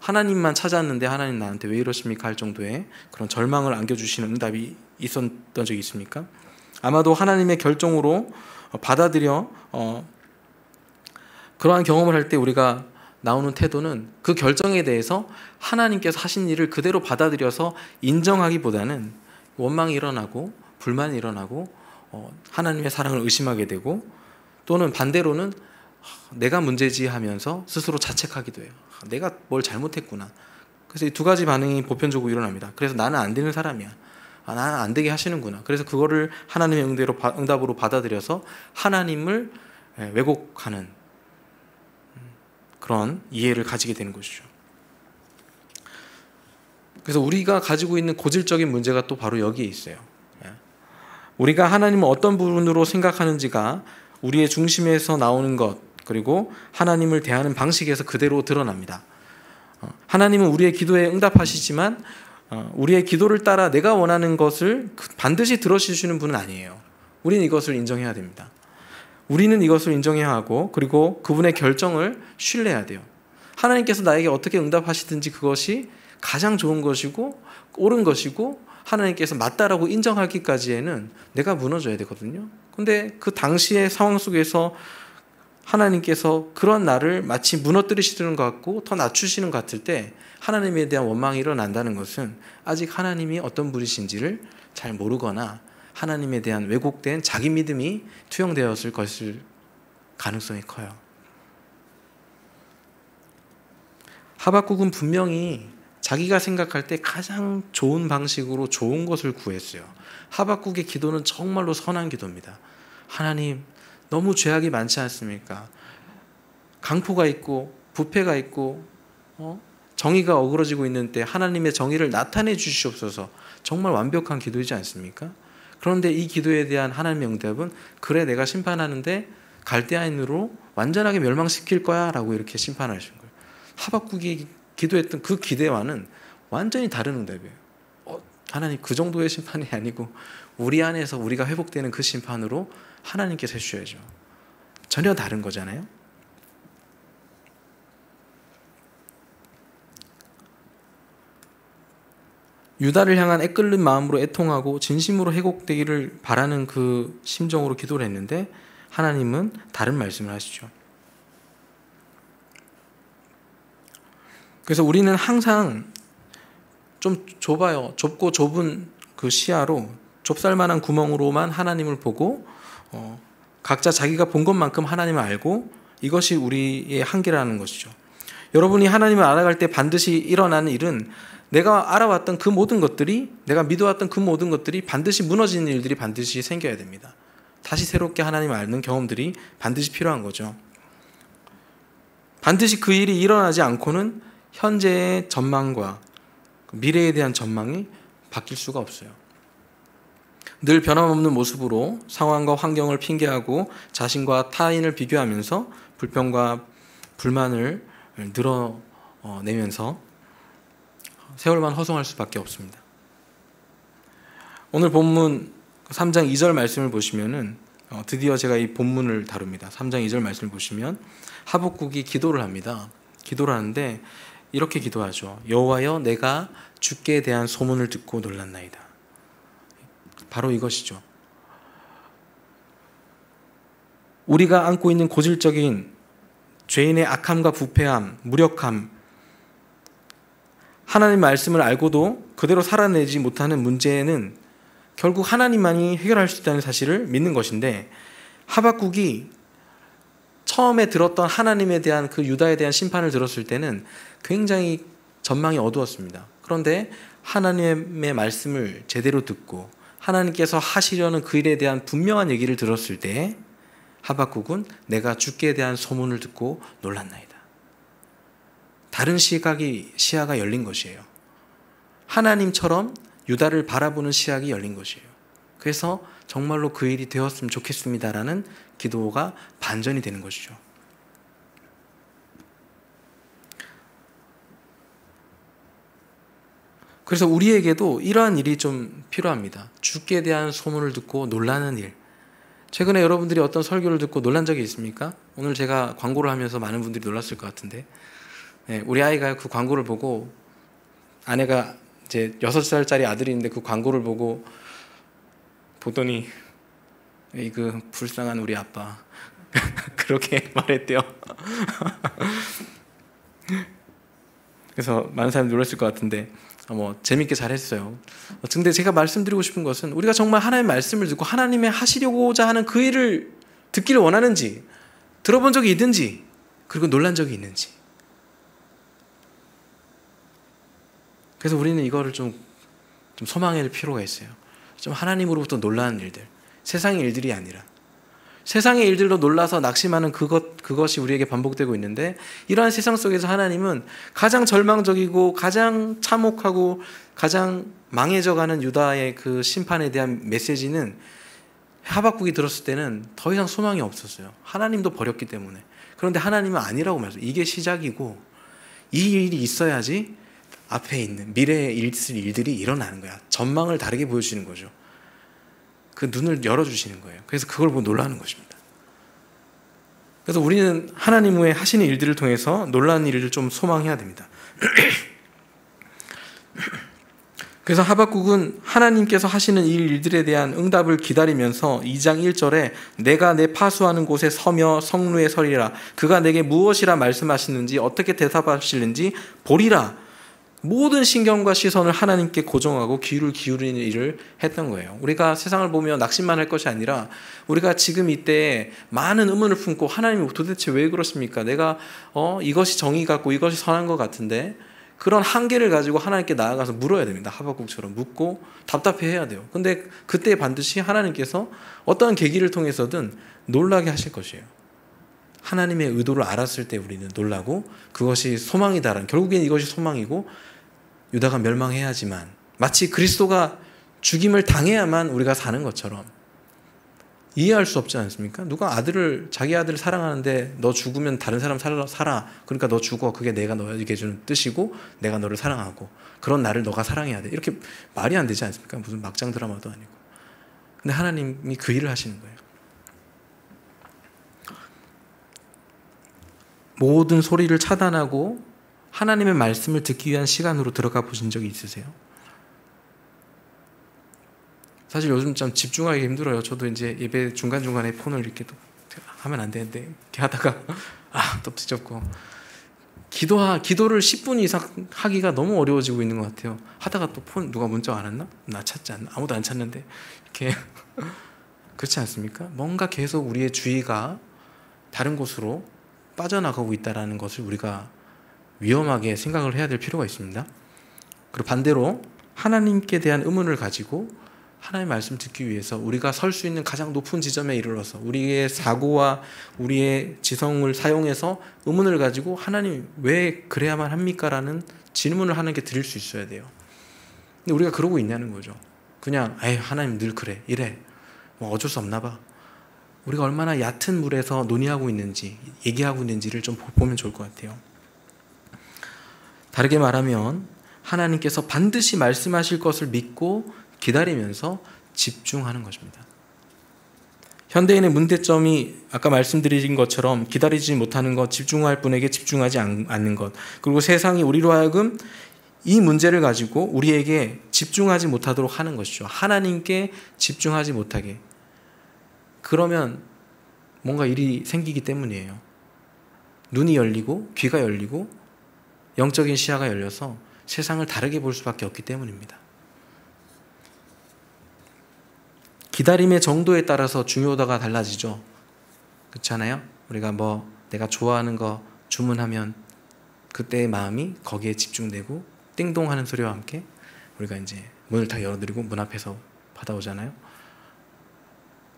하나님만 찾았는데 하나님 나한테 왜 이러십니까? 할 정도의 그런 절망을 안겨주시는 응답이 있었던 적이 있습니까? 아마도 하나님의 결정으로 받아들여 그러한 경험을 할 때 우리가 나오는 태도는 그 결정에 대해서 하나님께서 하신 일을 그대로 받아들여서 인정하기보다는 원망이 일어나고 불만이 일어나고 하나님의 사랑을 의심하게 되고, 또는 반대로는 내가 문제지 하면서 스스로 자책하기도 해요. 내가 뭘 잘못했구나. 그래서 이 두 가지 반응이 보편적으로 일어납니다. 그래서 나는 안 되는 사람이야. 나는 안 되게 하시는구나. 그래서 그거를 하나님의 응답으로 받아들여서 하나님을 왜곡하는 그런 이해를 가지게 되는 것이죠. 그래서 우리가 가지고 있는 고질적인 문제가 또 바로 여기에 있어요. 우리가 하나님을 어떤 부분으로 생각하는지가 우리의 중심에서 나오는 것, 그리고 하나님을 대하는 방식에서 그대로 드러납니다. 하나님은 우리의 기도에 응답하시지만 우리의 기도를 따라 내가 원하는 것을 반드시 들어주시는 분은 아니에요. 우리는 이것을 인정해야 됩니다. 우리는 이것을 인정해야 하고, 그리고 그분의 결정을 신뢰해야 돼요. 하나님께서 나에게 어떻게 응답하시든지 그것이 가장 좋은 것이고 옳은 것이고 하나님께서 맞다라고 인정하기까지에는 내가 무너져야 되거든요. 근데 그 당시의 상황 속에서 하나님께서 그런 나를 마치 무너뜨리시는 것 같고 더 낮추시는 것 같을 때 하나님에 대한 원망이 일어난다는 것은 아직 하나님이 어떤 분이신지를 잘 모르거나 하나님에 대한 왜곡된 자기 믿음이 투영되었을 것일 가능성이 커요. 하박국은 분명히 자기가 생각할 때 가장 좋은 방식으로 좋은 것을 구했어요. 하박국의 기도는 정말로 선한 기도입니다. 하나님, 너무 죄악이 많지 않습니까? 강포가 있고 부패가 있고 정의가 어그러지고 있는 때 하나님의 정의를 나타내 주시옵소서. 정말 완벽한 기도이지 않습니까? 그런데 이 기도에 대한 하나님의 응답은 그래, 내가 심판하는데 갈대아인으로 완전하게 멸망시킬 거야 라고 이렇게 심판하신 거예요. 하박국이 기도했던 그 기대와는 완전히 다른 응답이에요. 하나님, 그 정도의 심판이 아니고 우리 안에서 우리가 회복되는 그 심판으로 하나님께서 해주셔야죠. 전혀 다른 거잖아요. 유다를 향한 애끓는 마음으로 애통하고 진심으로 회복되기를 바라는 그 심정으로 기도를 했는데 하나님은 다른 말씀을 하시죠. 그래서 우리는 항상 좀 좁고 좁은 그 시야로 좁쌀만한 구멍으로만 하나님을 보고 각자 자기가 본 것만큼 하나님을 알고 이것이 우리의 한계라는 것이죠. 여러분이 하나님을 알아갈 때 반드시 일어나는 일은 내가 알아왔던 그 모든 것들이, 내가 믿어왔던 그 모든 것들이 반드시 무너지는 일들이 반드시 생겨야 됩니다. 다시 새롭게 하나님을 아는 경험들이 반드시 필요한 거죠. 반드시 그 일이 일어나지 않고는 현재의 전망과 미래에 대한 전망이 바뀔 수가 없어요. 늘 변함없는 모습으로 상황과 환경을 핑계하고 자신과 타인을 비교하면서 불평과 불만을 늘어내면서 세월만 허송할 수밖에 없습니다. 오늘 본문 3장 2절 말씀을 보시면은 드디어 제가 이 본문을 다룹니다. 3장 2절 말씀을 보시면 하박국이 기도를 합니다. 기도를 하는데 이렇게 기도하죠. 여호와여, 내가 주께 대한 소문을 듣고 놀랐나이다. 바로 이것이죠. 우리가 안고 있는 고질적인 죄인의 악함과 부패함, 무력함, 하나님 말씀을 알고도 그대로 살아내지 못하는 문제는 결국 하나님만이 해결할 수 있다는 사실을 믿는 것인데, 하박국이 처음에 들었던 하나님에 대한 그 유다에 대한 심판을 들었을 때는 굉장히 전망이 어두웠습니다. 그런데 하나님의 말씀을 제대로 듣고 하나님께서 하시려는 그 일에 대한 분명한 얘기를 들었을 때 하박국은 내가 주께 대한 소문을 듣고 놀랐나이다. 다른 시야가 열린 것이에요. 하나님처럼 유다를 바라보는 시야가 열린 것이에요. 그래서 정말로 그 일이 되었으면 좋겠습니다라는 기도가 반전이 되는 것이죠. 그래서 우리에게도 이러한 일이 좀 필요합니다. 주께 대한 소문을 듣고 놀라는 일. 최근에 여러분들이 어떤 설교를 듣고 놀란 적이 있습니까? 오늘 제가 광고를 하면서 많은 분들이 놀랐을 것 같은데, 우리 아이가 그 광고를 보고, 아내가 이제 6살짜리 아들이 있는데 그 광고를 보더니 그 불쌍한 우리 아빠 그렇게 말했대요. 그래서 많은 사람들이 놀랐을 것 같은데 재밌게 잘했어요. 근데 제가 말씀드리고 싶은 것은 우리가 정말 하나님의 말씀을 듣고 하나님의 하시려고자 하는 그 일을 듣기를 원하는지, 들어본 적이 있는지, 그리고 놀란 적이 있는지. 그래서 우리는 이거를 좀 소망할 필요가 있어요. 좀 하나님으로부터 놀라는 일들, 세상의 일들이 아니라 세상의 일들로 놀라서 낙심하는 그것이 우리에게 반복되고 있는데, 이러한 세상 속에서 하나님은 가장 절망적이고 가장 참혹하고 가장 망해져가는 유다의 그 심판에 대한 메시지는 하박국이 들었을 때는 더 이상 소망이 없었어요. 하나님도 버렸기 때문에. 그런데 하나님은 아니라고 말했어요. 이게 시작이고 이 일이 있어야지 앞에 있는 미래에 있을 일들이 일어나는 거야. 전망을 다르게 보여주시는 거죠. 그 눈을 열어주시는 거예요. 그래서 그걸 보고 놀라는 것입니다. 그래서 우리는 하나님의 하시는 일들을 통해서 놀라는 일을 좀 소망해야 됩니다. 그래서 하박국은 하나님께서 하시는 일들에 대한 응답을 기다리면서 2장 1절에 내가 내 파수하는 곳에 서며 성루에 서리라. 그가 내게 무엇이라 말씀하시는지 어떻게 대답하시는지 보리라. 모든 신경과 시선을 하나님께 고정하고 귀를 기울이는 일을 했던 거예요. 우리가 세상을 보며 낙심만 할 것이 아니라 우리가 지금 이때 많은 의문을 품고 하나님 도대체 왜 그렇습니까? 내가 이것이 정의 같고 이것이 선한 것 같은데, 그런 한계를 가지고 하나님께 나아가서 물어야 됩니다. 하박국처럼 묻고 답답해해야 돼요. 근데 그때 반드시 하나님께서 어떠한 계기를 통해서든 놀라게 하실 것이에요. 하나님의 의도를 알았을 때 우리는 놀라고 그것이 소망이다라는, 결국엔 이것이 소망이고 유다가 멸망해야지만, 마치 그리스도가 죽임을 당해야만 우리가 사는 것처럼 이해할 수 없지 않습니까? 누가 자기 아들을 사랑하는데 너 죽으면 다른 사람 살아. 그러니까 너 죽어. 그게 내가 너에게 주는 뜻이고 내가 너를 사랑하고 그런 나를 너가 사랑해야 돼. 이렇게 말이 안 되지 않습니까? 무슨 막장 드라마도 아니고. 근데 하나님이 그 일을 하시는 거예요. 모든 소리를 차단하고 하나님의 말씀을 듣기 위한 시간으로 들어가 보신 적이 있으세요? 사실 요즘 좀 집중하기 힘들어요. 저도 이제 예배 중간중간에 폰을 이렇게 또 하면 안 되는데 이렇게 하다가 또 뒤집고, 기도를 10분 이상 하기가 너무 어려워지고 있는 것 같아요. 하다가 또 폰 누가 문자 안 왔나? 나 찾지 않나? 아무도 안 찾는데 이렇게 그렇지 않습니까? 뭔가 계속 우리의 주의가 다른 곳으로 빠져나가고 있다는 것을 우리가 위험하게 생각을 해야 될 필요가 있습니다. 그리고 반대로 하나님께 대한 의문을 가지고 하나님의 말씀 듣기 위해서 우리가 설 수 있는 가장 높은 지점에 이르러서 우리의 사고와 우리의 지성을 사용해서 의문을 가지고 하나님 왜 그래야만 합니까? 라는 질문을 하나님께 드릴 수 있어야 돼요. 근데 우리가 그러고 있냐는 거죠. 그냥 에이 하나님 늘 그래 이래 뭐 어쩔 수 없나 봐. 우리가 얼마나 얕은 물에서 논의하고 있는지 얘기하고 있는지를 좀 보면 좋을 것 같아요. 다르게 말하면 하나님께서 반드시 말씀하실 것을 믿고 기다리면서 집중하는 것입니다. 현대인의 문제점이 아까 말씀드린 것처럼 기다리지 못하는 것, 집중할 분에게 집중하지 않는 것, 그리고 세상이 우리로 하여금 이 문제를 가지고 우리에게 집중하지 못하도록 하는 것이죠. 하나님께 집중하지 못하게. 그러면 뭔가 일이 생기기 때문이에요. 눈이 열리고 귀가 열리고 영적인 시야가 열려서 세상을 다르게 볼 수밖에 없기 때문입니다. 기다림의 정도에 따라서 중요도가 달라지죠. 그렇잖아요? 우리가 내가 좋아하는 거 주문하면 그때의 마음이 거기에 집중되고 띵동 하는 소리와 함께 우리가 이제 문을 다 열어드리고 문 앞에서 받아오잖아요.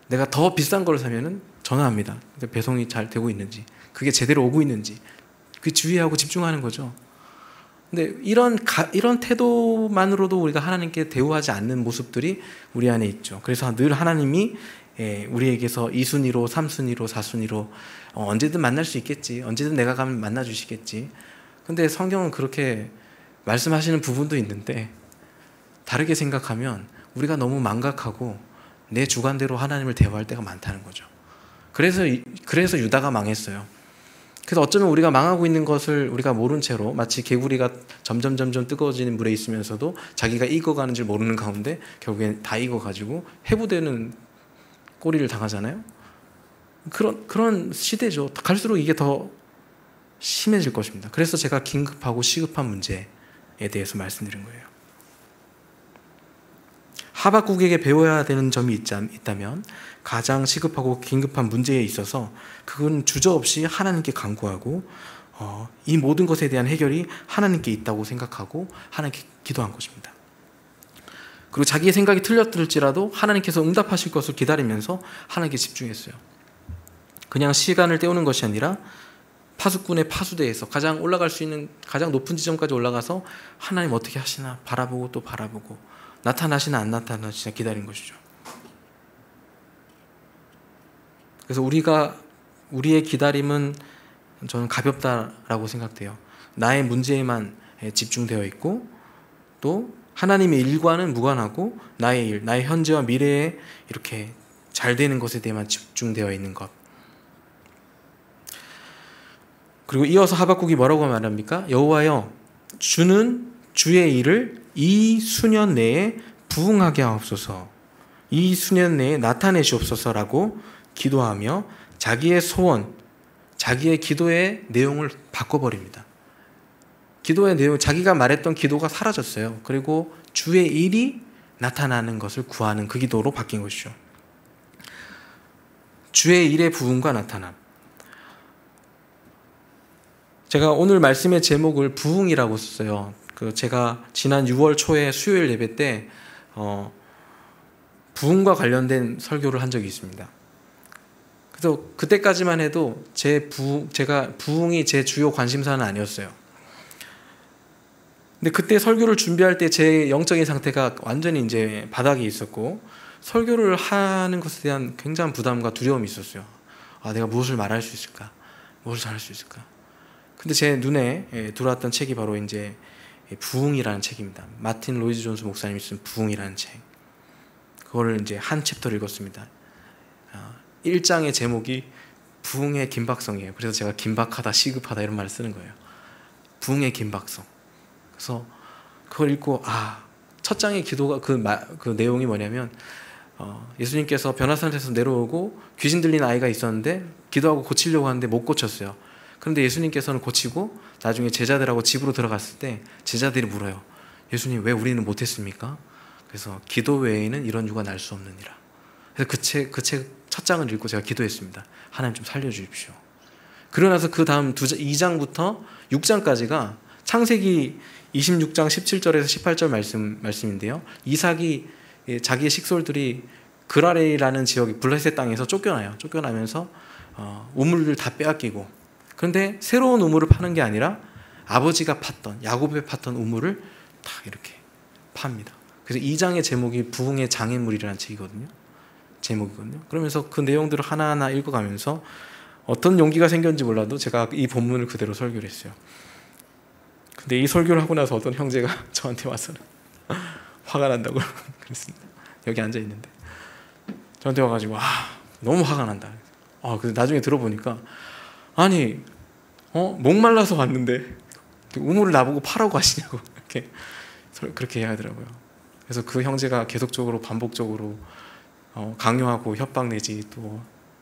내가 더 비싼 걸 사면은 전화합니다. 배송이 잘 되고 있는지, 그게 제대로 오고 있는지, 그 주의하고 집중하는 거죠. 근데 이런 태도만으로도 우리가 하나님께 대우하지 않는 모습들이 우리 안에 있죠. 그래서 늘 하나님이 우리에게서 2순위로, 3순위로, 4순위로 언제든 만날 수 있겠지. 언제든 내가 가면 만나 주시겠지. 근데 성경은 그렇게 말씀하시는 부분도 있는데 다르게 생각하면 우리가 너무 망각하고 내 주관대로 하나님을 대화할 때가 많다는 거죠. 그래서 유다가 망했어요. 그래서 어쩌면 우리가 망하고 있는 것을 우리가 모른 채로 마치 개구리가 점점 뜨거워지는 물에 있으면서도 자기가 익어가는 줄 모르는 가운데 결국엔 다 익어가지고 해부되는 꼴을 당하잖아요. 그런 시대죠. 갈수록 이게 더 심해질 것입니다. 그래서 제가 긴급하고 시급한 문제에 대해서 말씀드린 거예요. 하박국에게 배워야 되는 점이 있다면 가장 시급하고 긴급한 문제에 있어서 그건 주저없이 하나님께 간구하고 이 모든 것에 대한 해결이 하나님께 있다고 생각하고 하나님께 기도한 것입니다. 그리고 자기의 생각이 틀렸을지라도 하나님께서 응답하실 것을 기다리면서 하나님께 집중했어요. 그냥 시간을 때우는 것이 아니라 파수꾼의 파수대에서 가장 올라갈 수 있는 가장 높은 지점까지 올라가서 하나님 어떻게 하시나 바라보고 또 바라보고 나타나시나 안 나타나시나 기다린 것이죠. 그래서 우리의 기다림은 저는 가볍다라고 생각돼요. 나의 문제에만 집중되어 있고 또 하나님의 일과는 무관하고 나의 일, 나의 현재와 미래에 이렇게 잘 되는 것에 대해만 집중되어 있는 것. 그리고 이어서 하박국이 뭐라고 말합니까? 여호와여, 주는 주의 일을 이 수년 내에 부응하게 하옵소서, 이 수년 내에 나타내시옵소서라고 기도하며 자기의 소원, 자기의 기도의 내용을 바꿔버립니다. 기도의 내용, 자기가 말했던 기도가 사라졌어요. 그리고 주의 일이 나타나는 것을 구하는 그 기도로 바뀐 것이죠. 주의 일의 부흥과 나타남. 제가 오늘 말씀의 제목을 부흥이라고 썼어요. 제가 지난 6월 초에 수요일 예배 때 부흥과 관련된 설교를 한 적이 있습니다. 그래서 그때까지만 해도 제가 부흥이 제 주요 관심사는 아니었어요. 근데 그때 설교를 준비할 때 제 영적인 상태가 완전히 이제 바닥에 있었고 설교를 하는 것에 대한 굉장한 부담과 두려움이 있었어요. 내가 무엇을 말할 수 있을까? 무엇을 잘할 수 있을까? 근데 제 눈에 들어왔던 책이 바로 이제 부흥이라는 책입니다. 마틴 로이드 존스 목사님이 쓴 부흥이라는 책. 그거를 이제 한 챕터를 읽었습니다. 1장의 제목이 부흥의 긴박성이에요. 그래서 제가 긴박하다, 시급하다 이런 말을 쓰는 거예요. 부흥의 긴박성. 그래서 그걸 읽고 첫 장의 기도가 그 내용이 뭐냐면 예수님께서 변화산에서 내려오고 귀신 들린 아이가 있었는데 기도하고 고치려고 하는데 못 고쳤어요. 그런데 예수님께서는 고치고 나중에 제자들하고 집으로 들어갔을 때 제자들이 물어요. 예수님 왜 우리는 못했습니까? 그래서 기도 외에는 이런 유가 날 수 없느니라. 그래서 그 책 첫 장을 읽고 제가 기도했습니다. 하나님 좀 살려주십시오. 그러고 나서 그 다음 2장부터 6장까지가 창세기 26장 17절에서 18절 말씀인데요. 이삭이 자기의 식솔들이 그라레이라는 지역의 블레셋 땅에서 쫓겨나면서 우물을 다 빼앗기고, 그런데 새로운 우물을 파는 게 아니라 아버지가 야곱이 팠던 우물을 다 이렇게 팝니다. 그래서 2장의 제목이 부흥의 장애물이라는 제목이거든요. 그러면서 그 내용들을 하나하나 읽어가면서 어떤 용기가 생겼는지 몰라도 제가 이 본문을 그대로 설교를 했어요. 근데 이 설교를 하고 나서 어떤 형제가 저한테 와서는 화가 난다고 그랬습니다. 여기 앉아 있는데 저한테 와가지고 너무 화가 난다. 근데 나중에 들어보니까 아니 목말라서 왔는데 우물을 나보고 파라고 하시냐고 그렇게 해야 하더라고요. 그래서 그 형제가 계속적으로 반복적으로 강요하고 협박 내지 또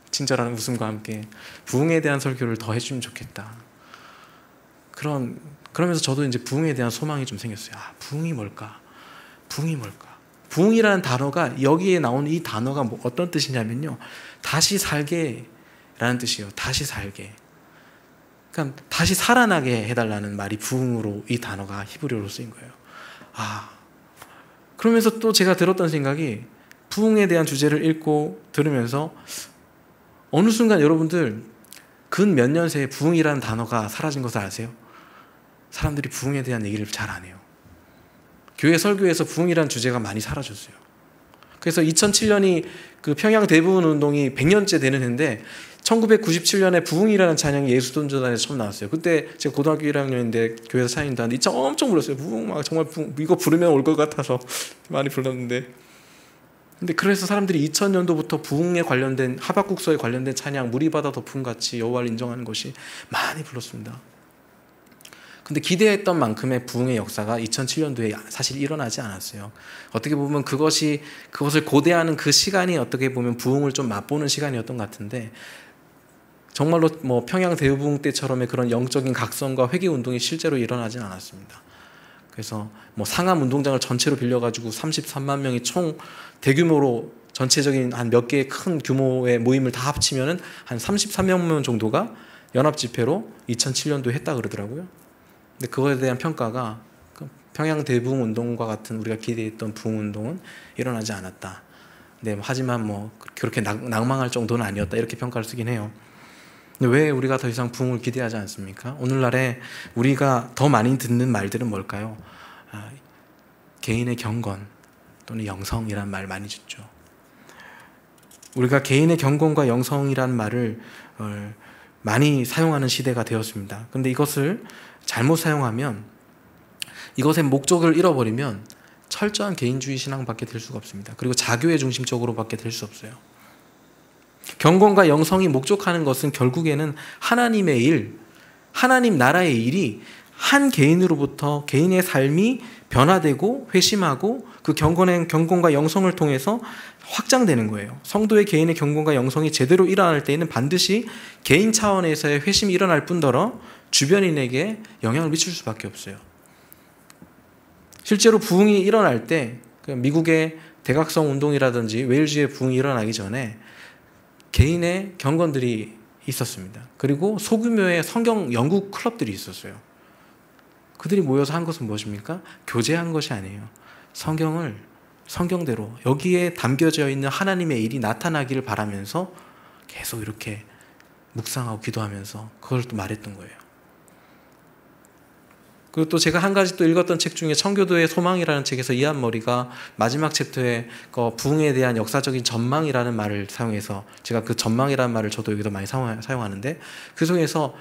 친절한 웃음과 함께 부흥에 대한 설교를 더 해주면 좋겠다. 그러면서 저도 이제 부흥에 대한 소망이 좀 생겼어요. 부흥이 뭘까? 부흥이라는 단어가, 여기에 나온 이 단어가 어떤 뜻이냐면요, 다시 살게라는 뜻이에요. 다시 살게. 그러니까 다시 살아나게 해달라는 말이 부흥으로, 이 단어가 히브리어로 쓰인 거예요. 그러면서 또 제가 들었던 생각이, 부흥에 대한 주제를 읽고 들으면서 어느 순간 여러분들 근 몇 년 새에 부흥이라는 단어가 사라진 것을 아세요? 사람들이 부흥에 대한 얘기를 잘 안 해요. 교회 설교에서 부흥이라는 주제가 많이 사라졌어요. 그래서 2007년이 그 평양 대부흥 운동이 100년째 되는 해인데 1997년에 부흥이라는 찬양이 예수돈전단에서 처음 나왔어요. 그때 제가 고등학교 1학년인데 교회에서 찬양인도 하는데 진짜 엄청 불렀어요. 부흥 정말 이거 부르면 올 것 같아서 많이 불렀는데, 근데 그래서 사람들이 2000년도부터 부흥에 관련된, 하박국서에 관련된 찬양, 물이 바다 덮음 같이 여호와를 인정하는 것이 많이 불렀습니다. 근데 기대했던 만큼의 부흥의 역사가 2007년도에 사실 일어나지 않았어요. 어떻게 보면 그것을 고대하는 그 시간이 어떻게 보면 부흥을 좀 맛보는 시간이었던 것 같은데, 정말로 평양 대부흥 때처럼의 그런 영적인 각성과 회개 운동이 실제로 일어나진 않았습니다. 그래서 상암 운동장을 전체로 빌려가지고 33만 명이 총 대규모로 전체적인 한 몇 개의 큰 규모의 모임을 다 합치면은 한 33명 정도가 연합 집회로 2007년도에 했다 그러더라고요. 근데 그거에 대한 평가가 평양 대부흥 운동과 같은 우리가 기대했던 부흥 운동은 일어나지 않았다. 네, 하지만 그렇게 낭망할 정도는 아니었다, 이렇게 평가를 쓰긴 해요. 근데 왜 우리가 더 이상 부흥을 기대하지 않습니까? 오늘날에 우리가 더 많이 듣는 말들은 뭘까요? 개인의 경건 또는 영성이란 말 많이 듣죠. 우리가 개인의 경건과 영성이란 말을 많이 사용하는 시대가 되었습니다. 근데 이것을 잘못 사용하면, 이것의 목적을 잃어버리면 철저한 개인주의 신앙밖에 될 수가 없습니다. 그리고 자교회 중심적으로밖에 될 수 없어요. 경건과 영성이 목적하는 것은 결국에는 하나님의 일, 하나님 나라의 일이 한 개인으로부터 개인의 삶이 변화되고 회심하고 그 경건과 영성을 통해서 확장되는 거예요. 성도의 개인의 경건과 영성이 제대로 일어날 때에는 반드시 개인 차원에서의 회심이 일어날 뿐더러 주변인에게 영향을 미칠 수밖에 없어요. 실제로 부흥이 일어날 때, 미국의 대각성 운동이라든지 웨일즈의 부흥이 일어나기 전에 개인의 경건들이 있었습니다. 그리고 소규모의 성경 연구 클럽들이 있었어요. 그들이 모여서 한 것은 무엇입니까? 교제한 것이 아니에요. 성경을 성경대로 여기에 담겨져 있는 하나님의 일이 나타나기를 바라면서 계속 이렇게 묵상하고 기도하면서 그걸 또 말했던 거예요. 그리고 또 제가 한 가지 또 읽었던 책 중에 청교도의 소망이라는 책에서 이한머리가 마지막 챕터에 부흥에 대한 역사적인 전망이라는 말을 사용해서, 제가 그 전망이라는 말을 저도 여기서 많이 사용하는데, 그 속에서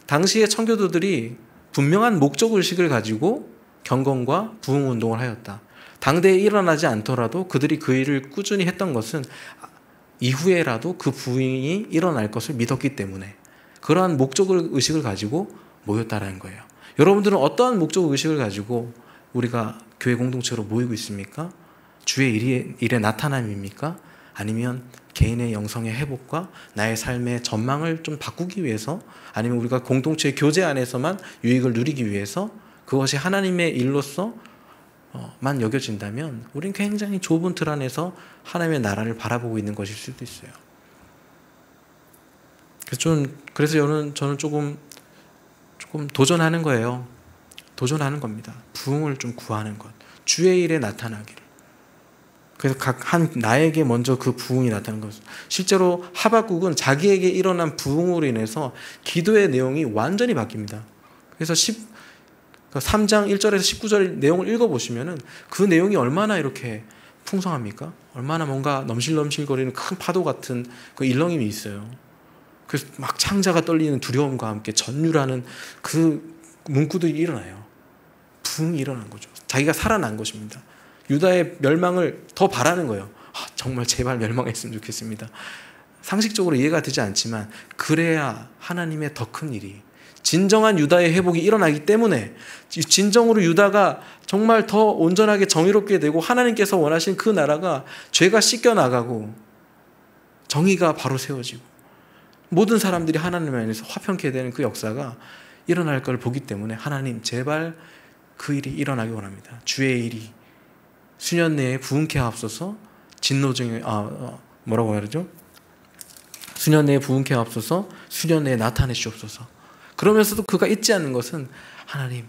당시의 청교도들이 분명한 목적의식을 가지고 경건과 부흥 운동을 하였다. 당대에 일어나지 않더라도 그들이 그 일을 꾸준히 했던 것은 이후에라도 그 부흥이 일어날 것을 믿었기 때문에 그러한 목적의식을 가지고 모였다라는 거예요. 여러분들은 어떠한 목적의식을 가지고 우리가 교회 공동체로 모이고 있습니까? 주의 일의 나타남입니까? 아니면 개인의 영성의 회복과 나의 삶의 전망을 좀 바꾸기 위해서, 아니면 우리가 공동체의 교제 안에서만 유익을 누리기 위해서, 그것이 하나님의 일로서 만 여겨진다면 우리는 굉장히 좁은 틀 안에서 하나님의 나라를 바라보고 있는 것일 수도 있어요. 그래서 저는 조금 도전하는 거예요. 도전하는 겁니다. 부흥을 좀 구하는 것. 주의 일에 나타나기를. 그래서 나에게 먼저 그 부흥이 나타나는 것. 실제로 하박국은 자기에게 일어난 부흥으로 인해서 기도의 내용이 완전히 바뀝니다. 그래서 3장 1절에서 19절 내용을 읽어보시면은 그 내용이 얼마나 이렇게 풍성합니까? 얼마나 뭔가 넘실넘실거리는 큰 파도 같은 그 일렁임이 있어요. 그래서 막 창자가 떨리는 두려움과 함께 전율하는 그 문구들이 일어나요. 부흥이 일어난 거죠. 자기가 살아난 것입니다. 유다의 멸망을 더 바라는 거예요. 정말 제발 멸망했으면 좋겠습니다. 상식적으로 이해가 되지 않지만 그래야 하나님의 더 큰 일이, 진정한 유다의 회복이 일어나기 때문에, 진정으로 유다가 정말 더 온전하게 정의롭게 되고 하나님께서 원하신 그 나라가 죄가 씻겨나가고 정의가 바로 세워지고 모든 사람들이 하나님 안에서 화평케 되는 그 역사가 일어날 걸 보기 때문에 하나님 제발 그 일이 일어나기 원합니다. 주의 일이 수년 내에 부흥케 하옵소서. 진노중에 뭐라고 그러죠? 수년 내에 부흥케 하옵소서. 수년 내에 나타내시옵소서. 그러면서도 그가 잊지 않는 것은 하나님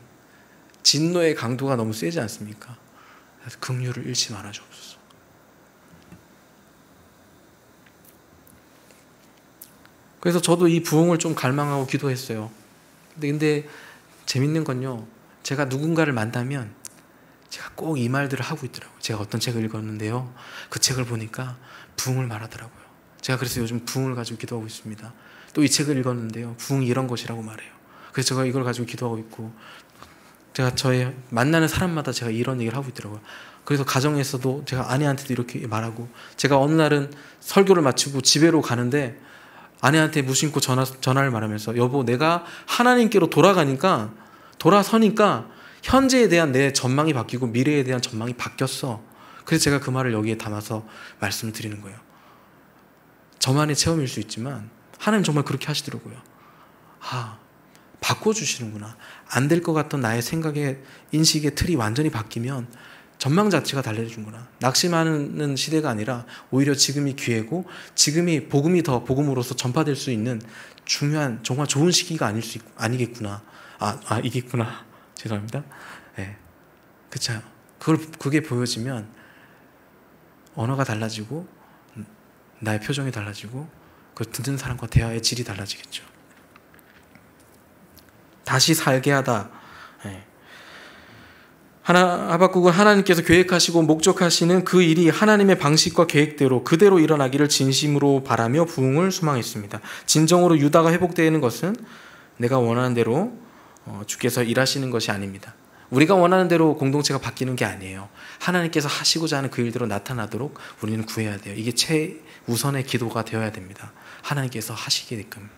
진노의 강도가 너무 세지 않습니까? 그래서 긍휼을 잃지 말아 주옵소서. 그래서 저도 이 부흥을 좀 갈망하고 기도했어요. 근데 재밌는 건요, 제가 누군가를 만나면 제가 꼭 이 말들을 하고 있더라고요. 제가 어떤 책을 읽었는데요, 그 책을 보니까 부흥을 말하더라고요. 제가 그래서 요즘 부흥을 가지고 기도하고 있습니다. 또 이 책을 읽었는데요, 부흥이 이런 것이라고 말해요. 그래서 제가 이걸 가지고 기도하고 있고, 제가 저의 만나는 사람마다 제가 이런 얘기를 하고 있더라고요. 그래서 가정에서도 제가 아내한테도 이렇게 말하고, 제가 어느 날은 설교를 마치고 집에로 가는데 아내한테 무심코 전화를 말하면서, 여보, 내가 하나님께로 돌아서니까 현재에 대한 내 전망이 바뀌고 미래에 대한 전망이 바뀌었어. 그래서 제가 그 말을 여기에 담아서 말씀을 드리는 거예요. 저만의 체험일 수 있지만 하나님 정말 그렇게 하시더라고요. 바꿔주시는구나. 안 될 것 같던 나의 생각의 인식의 틀이 완전히 바뀌면 전망 자체가 달라지는구나. 낙심하는 시대가 아니라 오히려 지금이 기회고, 지금이 복음으로서 전파될 수 있는 중요한, 정말 좋은 시기가 아니겠구나. 이겠구나. 죄송합니다. 네. 그쵸. 그게 보여지면 언어가 달라지고, 나의 표정이 달라지고, 그 듣는 사람과 대화의 질이 달라지겠죠. 다시 살게 하다. 네. 하박국은 하나님께서 계획하시고 목적하시는 그 일이 하나님의 방식과 계획대로 그대로 일어나기를 진심으로 바라며 부흥을 소망했습니다. 진정으로 유다가 회복되는 것은 내가 원하는 대로 주께서 일하시는 것이 아닙니다. 우리가 원하는 대로 공동체가 바뀌는 게 아니에요. 하나님께서 하시고자 하는 그 일대로 나타나도록 우리는 구해야 돼요. 이게 최우선의 기도가 되어야 됩니다. 하나님께서 하시게끔.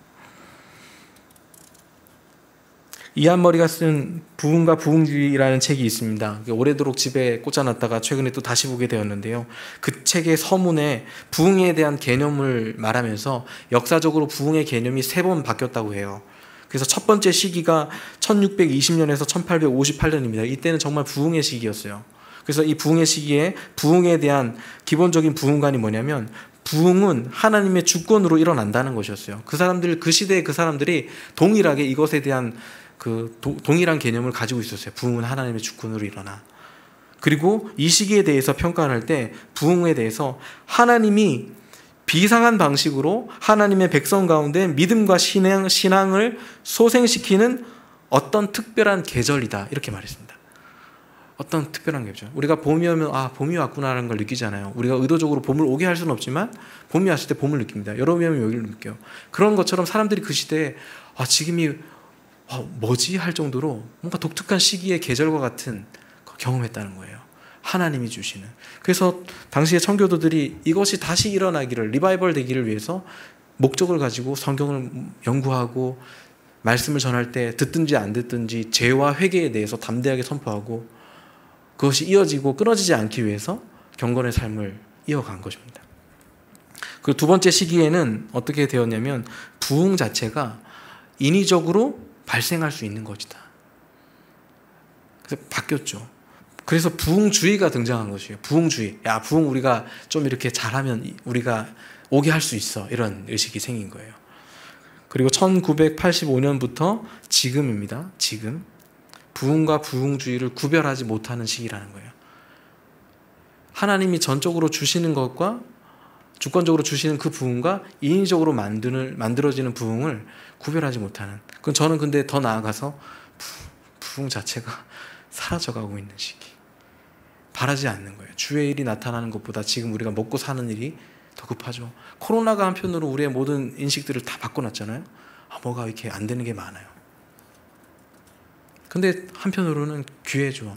이한머리가 쓴 부흥과 부흥주의라는 책이 있습니다. 오래도록 집에 꽂아놨다가 최근에 또 다시 보게 되었는데요, 그 책의 서문에 부흥에 대한 개념을 말하면서 역사적으로 부흥의 개념이 3번 바뀌었다고 해요. 그래서 첫 번째 시기가 1620년에서 1858년입니다. 이때는 정말 부흥의 시기였어요. 그래서 이 부흥의 시기에 부흥에 대한 기본적인 부흥관이 뭐냐면, 부흥은 하나님의 주권으로 일어난다는 것이었어요. 그 시대의 그 사람들이 동일하게 이것에 대한 동일한 개념을 가지고 있었어요. 부흥은 하나님의 주권으로 일어나. 그리고 이 시기에 대해서 평가할 때 부흥에 대해서 하나님이 비상한 방식으로 하나님의 백성 가운데 믿음과 신앙을 소생시키는 어떤 특별한 계절이다, 이렇게 말했습니다. 어떤 특별한 계절. 우리가 봄이 오면 봄이 왔구나라는 걸 느끼잖아요. 우리가 의도적으로 봄을 오게 할 수는 없지만 봄이 왔을 때 봄을 느낍니다. 여름이 오면 여기를 느껴요. 그런 것처럼 사람들이 그 시대에 지금이 뭐지? 할 정도로 뭔가 독특한 시기의 계절과 같은 경험했다는 거예요. 하나님이 주시는. 그래서 당시의 청교도들이 이것이 다시 일어나기를, 리바이벌 되기를 위해서 목적을 가지고 성경을 연구하고 말씀을 전할 때 듣든지 안 듣든지 죄와 회개에 대해서 담대하게 선포하고, 그것이 이어지고 끊어지지 않기 위해서 경건의 삶을 이어간 것입니다. 그리고 두 번째 시기에는 어떻게 되었냐면, 부흥 자체가 인위적으로 발생할 수 있는 것이다. 그래서 바뀌었죠. 그래서 부흥주의가 등장한 것이에요. 부흥주의. 야, 부흥 우리가 좀 이렇게 잘하면 우리가 오게 할 수 있어. 이런 의식이 생긴 거예요. 그리고 1985년부터 지금입니다. 지금. 부흥과 부흥주의를 구별하지 못하는 시기라는 거예요. 하나님이 전적으로 주시는 것과 주권적으로 주시는 그 부흥과 인위적으로 만들어지는 부흥을 구별하지 못하는. 저는 근데 더 나아가서 부흥 자체가 사라져가고 있는 시기. 바라지 않는 거예요. 주의 일이 나타나는 것보다 지금 우리가 먹고 사는 일이 더 급하죠. 코로나가 한편으로 우리의 모든 인식들을 다 바꿔놨잖아요. 뭐가 이렇게 안 되는 게 많아요. 근데 한편으로는 귀해죠.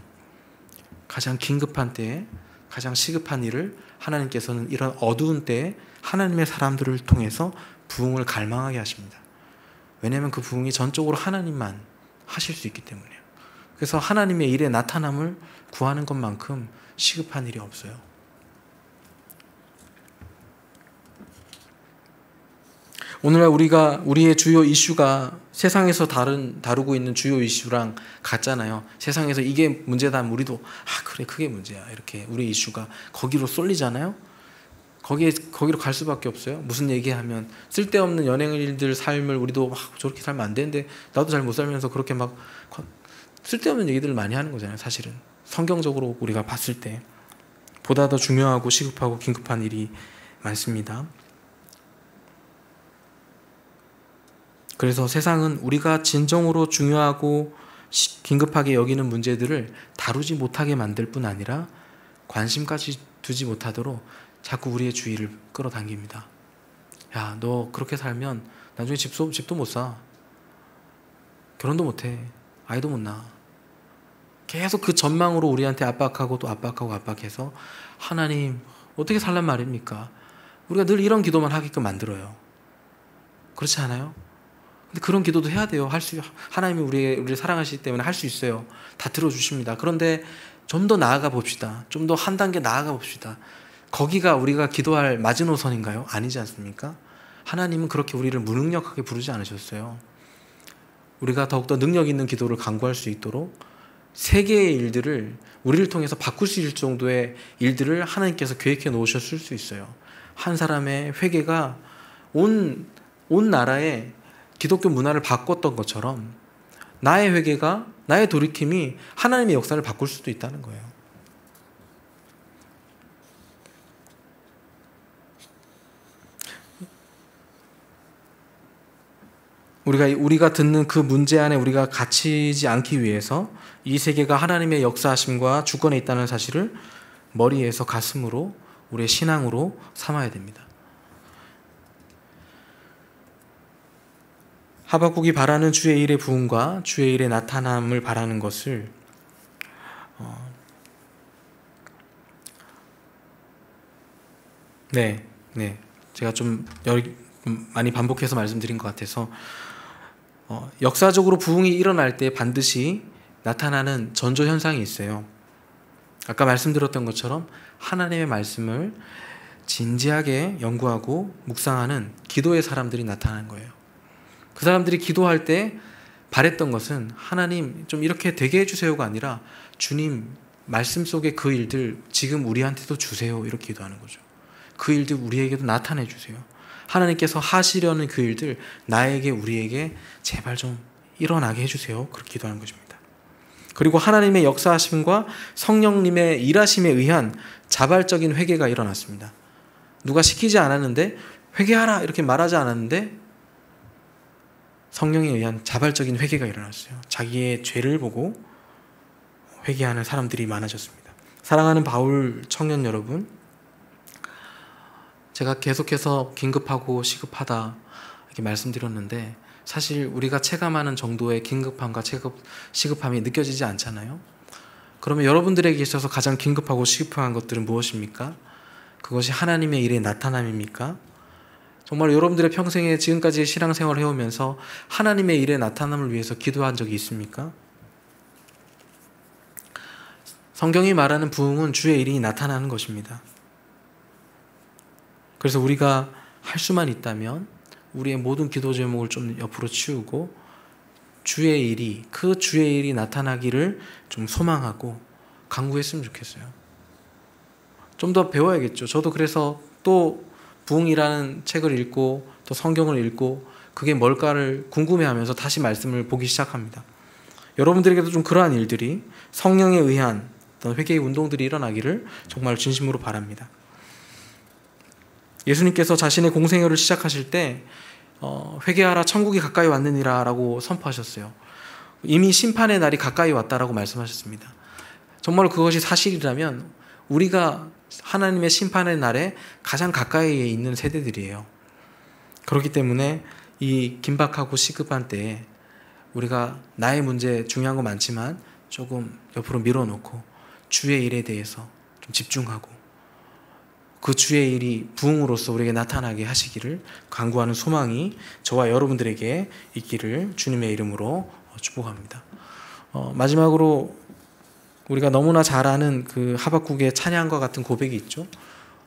가장 긴급한 때에 가장 시급한 일을 하나님께서는 이런 어두운 때에 하나님의 사람들을 통해서 부흥을 갈망하게 하십니다. 왜냐하면 그 부흥이 전적으로 하나님만 하실 수 있기 때문이에요. 그래서 하나님의 일의 나타남을 구하는 것만큼 시급한 일이 없어요. 오늘날 우리의 주요 이슈가 세상에서 다루고 있는 주요 이슈랑 같잖아요. 세상에서 이게 문제다 하면 우리도 그래 그게 문제야 이렇게 우리 이슈가 거기로 쏠리잖아요. 거기로 갈 수밖에 없어요. 무슨 얘기하면 쓸데없는 연예인들 삶을 우리도 저렇게 살면 안 되는데 나도 잘 못 살면서 그렇게 막 쓸데없는 얘기들을 많이 하는 거잖아요. 사실은 성경적으로 우리가 봤을 때 보다 더 중요하고 시급하고 긴급한 일이 많습니다. 그래서 세상은 우리가 진정으로 중요하고 긴급하게 여기는 문제들을 다루지 못하게 만들 뿐 아니라 관심까지 두지 못하도록 자꾸 우리의 주의를 끌어당깁니다. 야, 너 그렇게 살면 나중에 집도 못 사. 결혼도 못 해. 아이도 못 낳아. 계속 그 전망으로 우리한테 압박하고 또 압박하고 압박해서 하나님 어떻게 살란 말입니까? 우리가 늘 이런 기도만 하게끔 만들어요. 그렇지 않아요? 근데 그런 기도도 해야 돼요. 하나님이 우리를 사랑하시기 때문에 할 수 있어요. 다 들어주십니다. 그런데 좀 더 나아가 봅시다. 좀 더 한 단계 나아가 봅시다. 거기가 우리가 기도할 마지노선인가요? 아니지 않습니까? 하나님은 그렇게 우리를 무능력하게 부르지 않으셨어요. 우리가 더욱더 능력 있는 기도를 강구할 수 있도록 세계의 일들을 우리를 통해서 바꿀 수 있을 정도의 일들을 하나님께서 계획해 놓으셨을 수 있어요. 한 사람의 회개가 온 나라의 기독교 문화를 바꿨던 것처럼 나의 회개가, 나의 돌이킴이 하나님의 역사를 바꿀 수도 있다는 거예요. 우리가 듣는 그 문제 안에 우리가 갇히지 않기 위해서 이 세계가 하나님의 역사하심과 주권에 있다는 사실을 머리에서 가슴으로 우리의 신앙으로 삼아야 됩니다. 하박국이 바라는 주의 일의 부흥과 주의 일의 나타남을 바라는 것을 제가 좀 많이 반복해서 말씀드린 것 같아서 역사적으로 부흥이 일어날 때 반드시 나타나는 전조 현상이 있어요. 아까 말씀드렸던 것처럼 하나님의 말씀을 진지하게 연구하고 묵상하는 기도의 사람들이 나타나는 거예요. 그 사람들이 기도할 때 바랬던 것은 하나님 좀 이렇게 되게 해주세요가 아니라 주님 말씀 속의 그 일들 지금 우리한테도 주세요 이렇게 기도하는 거죠. 그 일들 우리에게도 나타내 주세요. 하나님께서 하시려는 그 일들 나에게 우리에게 제발 좀 일어나게 해주세요. 그렇게 기도하는 것입니다. 그리고 하나님의 역사하심과 성령님의 일하심에 의한 자발적인 회개가 일어났습니다. 누가 시키지 않았는데 회개하라 이렇게 말하지 않았는데 성령에 의한 자발적인 회개가 일어났어요. 자기의 죄를 보고 회개하는 사람들이 많아졌습니다. 사랑하는 바울 청년 여러분, 제가 계속해서 긴급하고 시급하다 이렇게 말씀드렸는데 사실 우리가 체감하는 정도의 긴급함과 시급함이 느껴지지 않잖아요. 그러면 여러분들에게 있어서 가장 긴급하고 시급한 것들은 무엇입니까? 그것이 하나님의 일의 나타남입니까? 정말 여러분들의 평생에 지금까지 신앙생활을 해오면서 하나님의 일의 나타남을 위해서 기도한 적이 있습니까? 성경이 말하는 부흥은 주의 일이 나타나는 것입니다. 그래서 우리가 할 수만 있다면 우리의 모든 기도 제목을 좀 옆으로 치우고 그 주의 일이 나타나기를 좀 소망하고 간구했으면 좋겠어요. 좀 더 배워야겠죠. 저도 그래서 또 부흥이라는 책을 읽고 또 성경을 읽고 그게 뭘까를 궁금해하면서 다시 말씀을 보기 시작합니다. 여러분들에게도 좀 그러한 일들이 성령에 의한 어떤 회개의 운동들이 일어나기를 정말 진심으로 바랍니다. 예수님께서 자신의 공생애를 시작하실 때 회개하라 천국이 가까이 왔느니라 라고 선포하셨어요. 이미 심판의 날이 가까이 왔다라고 말씀하셨습니다. 정말 그것이 사실이라면 우리가 하나님의 심판의 날에 가장 가까이에 있는 세대들이에요. 그렇기 때문에 이 긴박하고 시급한 때에 우리가 나의 문제 중요한 거 많지만 조금 옆으로 밀어놓고 주의 일에 대해서 좀 집중하고 그 주의 일이 부흥으로서 우리에게 나타나게 하시기를 간구하는 소망이 저와 여러분들에게 있기를 주님의 이름으로 축복합니다. 마지막으로 우리가 너무나 잘 아는 그 하박국의 찬양과 같은 고백이 있죠.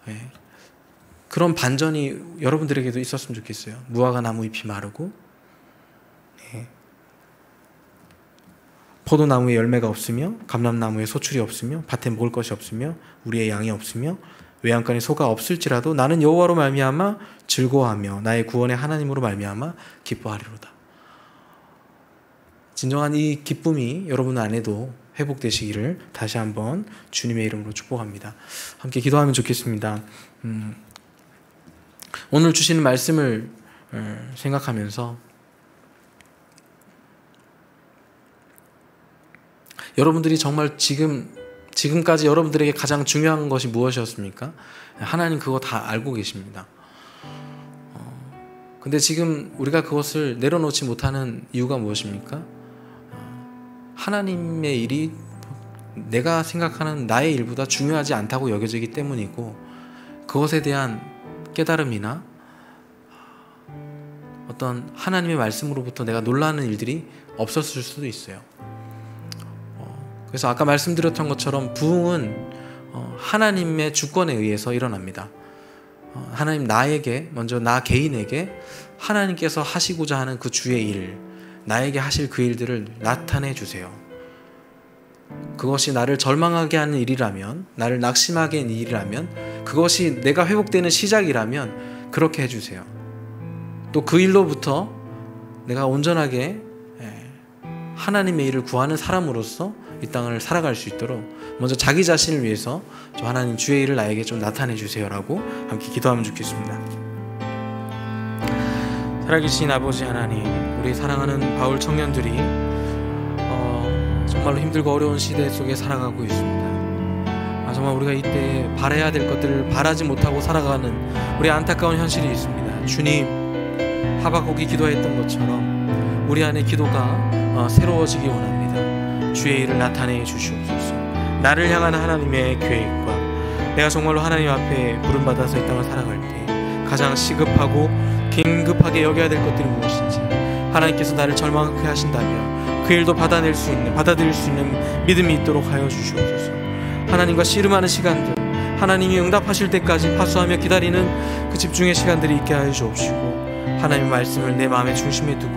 예. 그런 반전이 여러분들에게도 있었으면 좋겠어요. 무화과 나무 잎이 마르고 예. 포도나무에 열매가 없으며 감람나무에 소출이 없으며 밭에 먹을 것이 없으며 우리의 양이 없으며 외양간에 소가 없을지라도 나는 여호와로 말미암아 즐거워하며 나의 구원의 하나님으로 말미암아 기뻐하리로다. 진정한 이 기쁨이 여러분 안에도 회복되시기를 다시 한번 주님의 이름으로 축복합니다. 함께 기도하면 좋겠습니다. 오늘 주시는 말씀을 생각하면서 여러분들이 정말 지금까지 여러분들에게 가장 중요한 것이 무엇이었습니까? 하나님 그거 다 알고 계십니다. 근데 지금 우리가 그것을 내려놓지 못하는 이유가 무엇입니까? 하나님의 일이 내가 생각하는 나의 일보다 중요하지 않다고 여겨지기 때문이고 그것에 대한 깨달음이나 어떤 하나님의 말씀으로부터 내가 놀라는 일들이 없었을 수도 있어요. 그래서 아까 말씀드렸던 것처럼 부흥은 하나님의 주권에 의해서 일어납니다. 하나님 나에게 먼저 나 개인에게 하나님께서 하시고자 하는 그 주의 일 나에게 하실 그 일들을 나타내 주세요. 그것이 나를 절망하게 하는 일이라면 나를 낙심하게 하는 일이라면 그것이 내가 회복되는 시작이라면 그렇게 해주세요. 또 그 일로부터 내가 온전하게 하나님의 일을 구하는 사람으로서 이 땅을 살아갈 수 있도록 먼저 자기 자신을 위해서 저 하나님 주의 일을 나에게 좀 나타내 주세요라고 함께 기도하면 좋겠습니다. 살아계신 아버지 하나님, 우리 사랑하는 바울 청년들이 정말로 힘들고 어려운 시대 속에 살아가고 있습니다. 정말 우리가 이때 바라야 될 것들을 바라지 못하고 살아가는 우리 안타까운 현실이 있습니다. 주님, 하박국이 기도했던 것처럼 우리 안의 기도가 새로워지기 원합니다. 주의 일을 나타내 주시옵소서. 나를 향한 하나님의 계획과 내가 정말로 하나님 앞에 부름받아서 이 땅을 살아갈 때 가장 시급하고 긴급하게 여겨야 될 것들이 무엇인지 하나님께서 나를 절망하게 하신다면 그 일도 받아들일 수 있는 믿음이 있도록 하여 주시옵소서. 하나님과 씨름하는 시간들, 하나님이 응답하실 때까지 파수하며 기다리는 그 집중의 시간들이 있게 하여 주옵시고 하나님의 말씀을 내 마음의 중심에 두고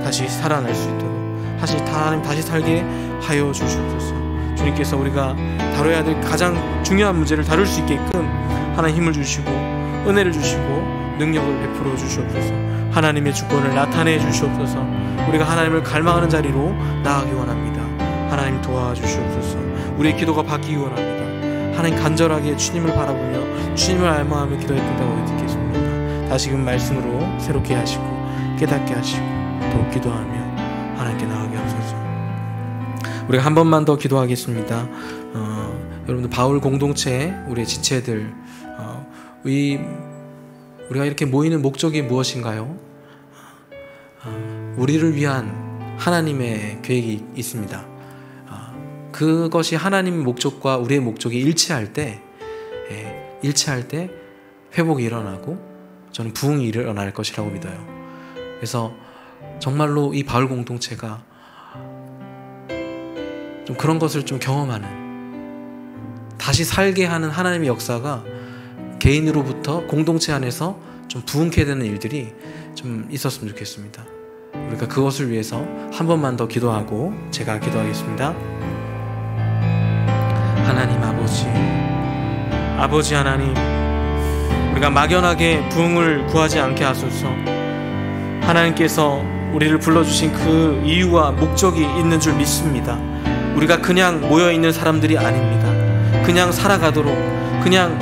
다시 살아날 수 있도록 하나님 다시 살게 하여 주시옵소서. 주님께서 우리가 다뤄야 될 가장 중요한 문제를 다룰 수 있게끔 하나님 힘을 주시고 은혜를 주시고 능력을 베풀어 주시옵소서. 하나님의 주권을 나타내 주시옵소서. 우리가 하나님을 갈망하는 자리로 나아가기 원합니다. 하나님 도와주시옵소서. 우리의 기도가 바뀌기 원합니다. 하나님 간절하게 주님을 바라보며 주님을 알마하며 기도했다고 듣겠습니다. 다시금 말씀으로 새롭게 하시고 깨닫게 하시고 더 기도하며 하나님께 나아가게 하소서. 우리가 한 번만 더 기도하겠습니다. 여러분들 바울 공동체 우리의 지체들 우리가 이렇게 모이는 목적이 무엇인가요? 우리를 위한 하나님의 계획이 있습니다. 그것이 하나님의 목적과 우리의 목적이 일치할 때 회복이 일어나고 저는 부흥이 일어날 것이라고 믿어요. 그래서 정말로 이 바울 공동체가 좀 그런 것을 좀 경험하는, 다시 살게 하는 하나님의 역사가 개인으로부터 공동체 안에서 좀 부흥케 되는 일들이 좀 있었으면 좋겠습니다. 우리가 그것을 위해서 한 번만 더 기도하고 제가 기도하겠습니다. 하나님 아버지 하나님, 우리가 막연하게 부흥을 구하지 않게 하소서. 하나님께서 우리를 불러주신 그 이유와 목적이 있는 줄 믿습니다. 우리가 그냥 모여있는 사람들이 아닙니다. 그냥 살아가도록, 그냥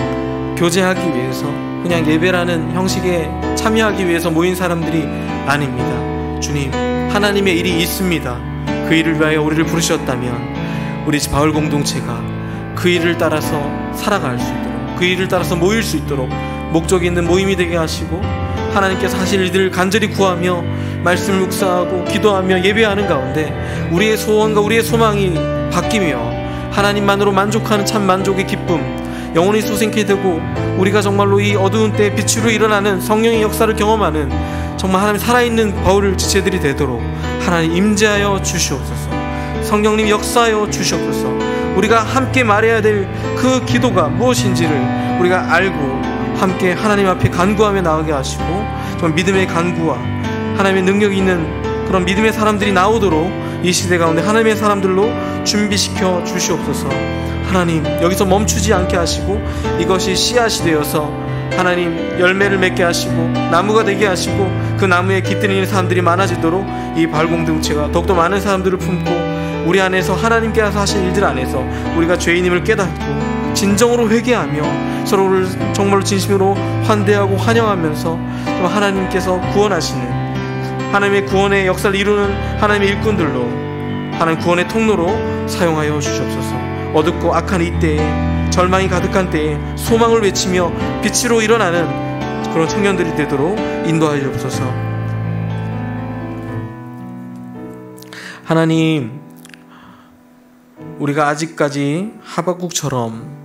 교제하기 위해서, 그냥 예배라는 형식에 참여하기 위해서 모인 사람들이 아닙니다. 주님, 하나님의 일이 있습니다. 그 일을 위하여 우리를 부르셨다면 우리 바울 공동체가 그 일을 따라서 살아갈 수 있도록, 그 일을 따라서 모일 수 있도록 목적이 있는 모임이 되게 하시고, 하나님께서 하실 일들을 간절히 구하며 말씀을 묵상하고 기도하며 예배하는 가운데 우리의 소원과 우리의 소망이 바뀌며 하나님만으로 만족하는 참 만족의 기쁨, 영혼이 솟게 되고 우리가 정말로 이 어두운 때에 빛으로 일어나는 성령의 역사를 경험하는 정말 하나님 살아있는 바울 지체들이 되도록 하나님 임재하여 주시옵소서. 성령님 역사하여 주시옵소서. 우리가 함께 말해야 될 그 기도가 무엇인지를 우리가 알고 함께 하나님 앞에 간구하며 나가게 하시고, 정말 믿음의 간구와 하나님의 능력이 있는 그런 믿음의 사람들이 나오도록 이 시대 가운데 하나님의 사람들로 준비시켜 주시옵소서. 하나님, 여기서 멈추지 않게 하시고 이것이 씨앗이 되어서 하나님 열매를 맺게 하시고 나무가 되게 하시고 그 나무에 깃들이는 사람들이 많아지도록 이 바울 공동체가 더욱더 많은 사람들을 품고 우리 안에서 하나님께서 하신 일들 안에서 우리가 죄인임을 깨닫고 진정으로 회개하며 서로를 정말로 진심으로 환대하고 환영하면서 하나님께서 구원하시는, 하나님의 구원의 역사를 이루는 하나님의 일꾼들로, 하나님 구원의 통로로 사용하여 주시옵소서. 어둡고 악한 이때에, 절망이 가득한 때에 소망을 외치며 빛으로 일어나는 그런 청년들이 되도록 인도하여 주옵소서. 하나님, 우리가 아직까지 하박국처럼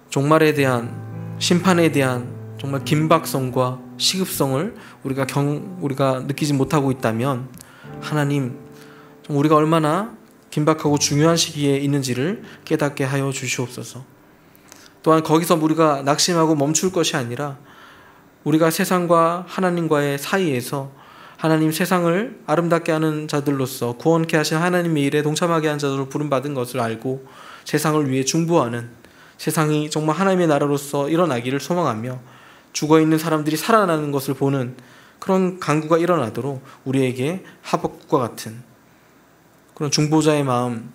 종말에 대한, 심판에 대한 정말 긴박성과 시급성을 우리가 느끼지 못하고 있다면, 하나님, 우리가 얼마나 긴박하고 중요한 시기에 있는지를 깨닫게 하여 주시옵소서. 또한 거기서 우리가 낙심하고 멈출 것이 아니라 우리가 세상과 하나님과의 사이에서 하나님, 세상을 아름답게 하는 자들로서 구원케 하신 하나님의 일에 동참하게 한 자들로 부름받은 것을 알고 세상을 위해 중보하는, 세상이 정말 하나님의 나라로서 일어나기를 소망하며 죽어있는 사람들이 살아나는 것을 보는 그런 간구가 일어나도록 우리에게 하박국과 같은 그런 중보자의 마음,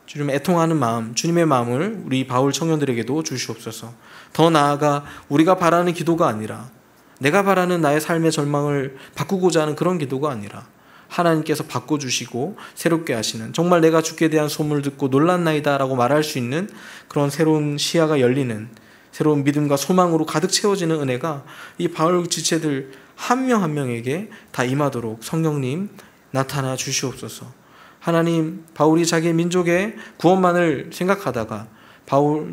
주님 애통하는 마음, 주님의 마음을 우리 바울 청년들에게도 주시옵소서. 더 나아가 우리가 바라는 기도가 아니라, 내가 바라는 나의 삶의 절망을 바꾸고자 하는 그런 기도가 아니라 하나님께서 바꿔주시고 새롭게 하시는, 정말 내가 주께 대한 소문을 듣고 놀랐나이다 라고 말할 수 있는 그런 새로운 시야가 열리는, 새로운 믿음과 소망으로 가득 채워지는 은혜가 이 바울 지체들 한 명 한 명에게 다 임하도록 성령님 나타나 주시옵소서. 하나님, 바울이 자기 민족의 구원만을 생각하다가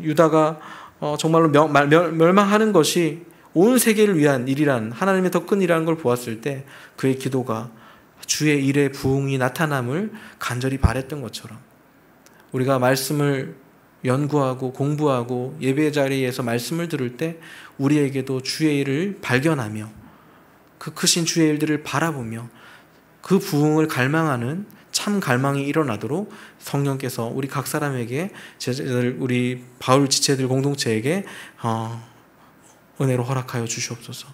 유다가 정말로 멸망하는 것이 온 세계를 위한 일이란, 하나님의 더 큰 일이라는 걸 보았을 때 그의 기도가 주의 일의 부흥이 나타남을 간절히 바랬던 것처럼, 우리가 말씀을 연구하고 공부하고 예배 자리에서 말씀을 들을 때 우리에게도 주의 일을 발견하며 그 크신 주의 일들을 바라보며 그 부흥을 갈망하는 참 갈망이 일어나도록 성령께서 우리 각 사람에게, 우리 바울 지체들 공동체에게 은혜로 허락하여 주시옵소서.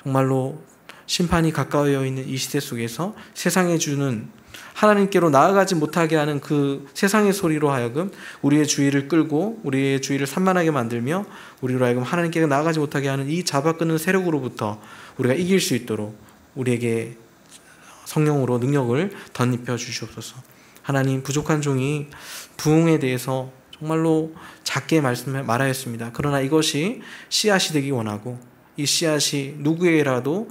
정말로 심판이 가까워 있는 이 시대 속에서 세상에 주는, 하나님께로 나아가지 못하게 하는 그 세상의 소리로 하여금 우리의 주의를 끌고 우리의 주의를 산만하게 만들며 우리로 하여금 하나님께 나아가지 못하게 하는 이 잡아끄는 세력으로부터 우리가 이길 수 있도록 우리에게 성령으로 능력을 덧입혀 주시옵소서. 하나님, 부족한 종이 부흥에 대해서 정말로 작게 말하였습니다. 그러나 이것이 씨앗이 되기 원하고 이 씨앗이 누구에게라도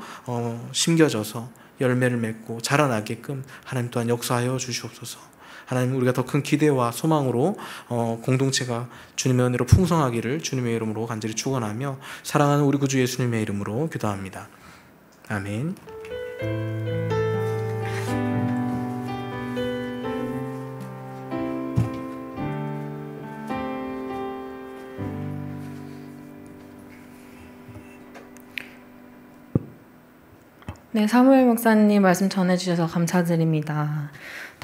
심겨져서 열매를 맺고 자라나게끔 하나님 또한 역사하여 주시옵소서. 하나님, 우리가 더 큰 기대와 소망으로 공동체가 주님의 은혜로 풍성하기를 주님의 이름으로 간절히 축원하며 사랑하는 우리 구주 예수님의 이름으로 기도합니다. 아멘. 네, 사무엘 목사님 말씀 전해주셔서 감사드립니다.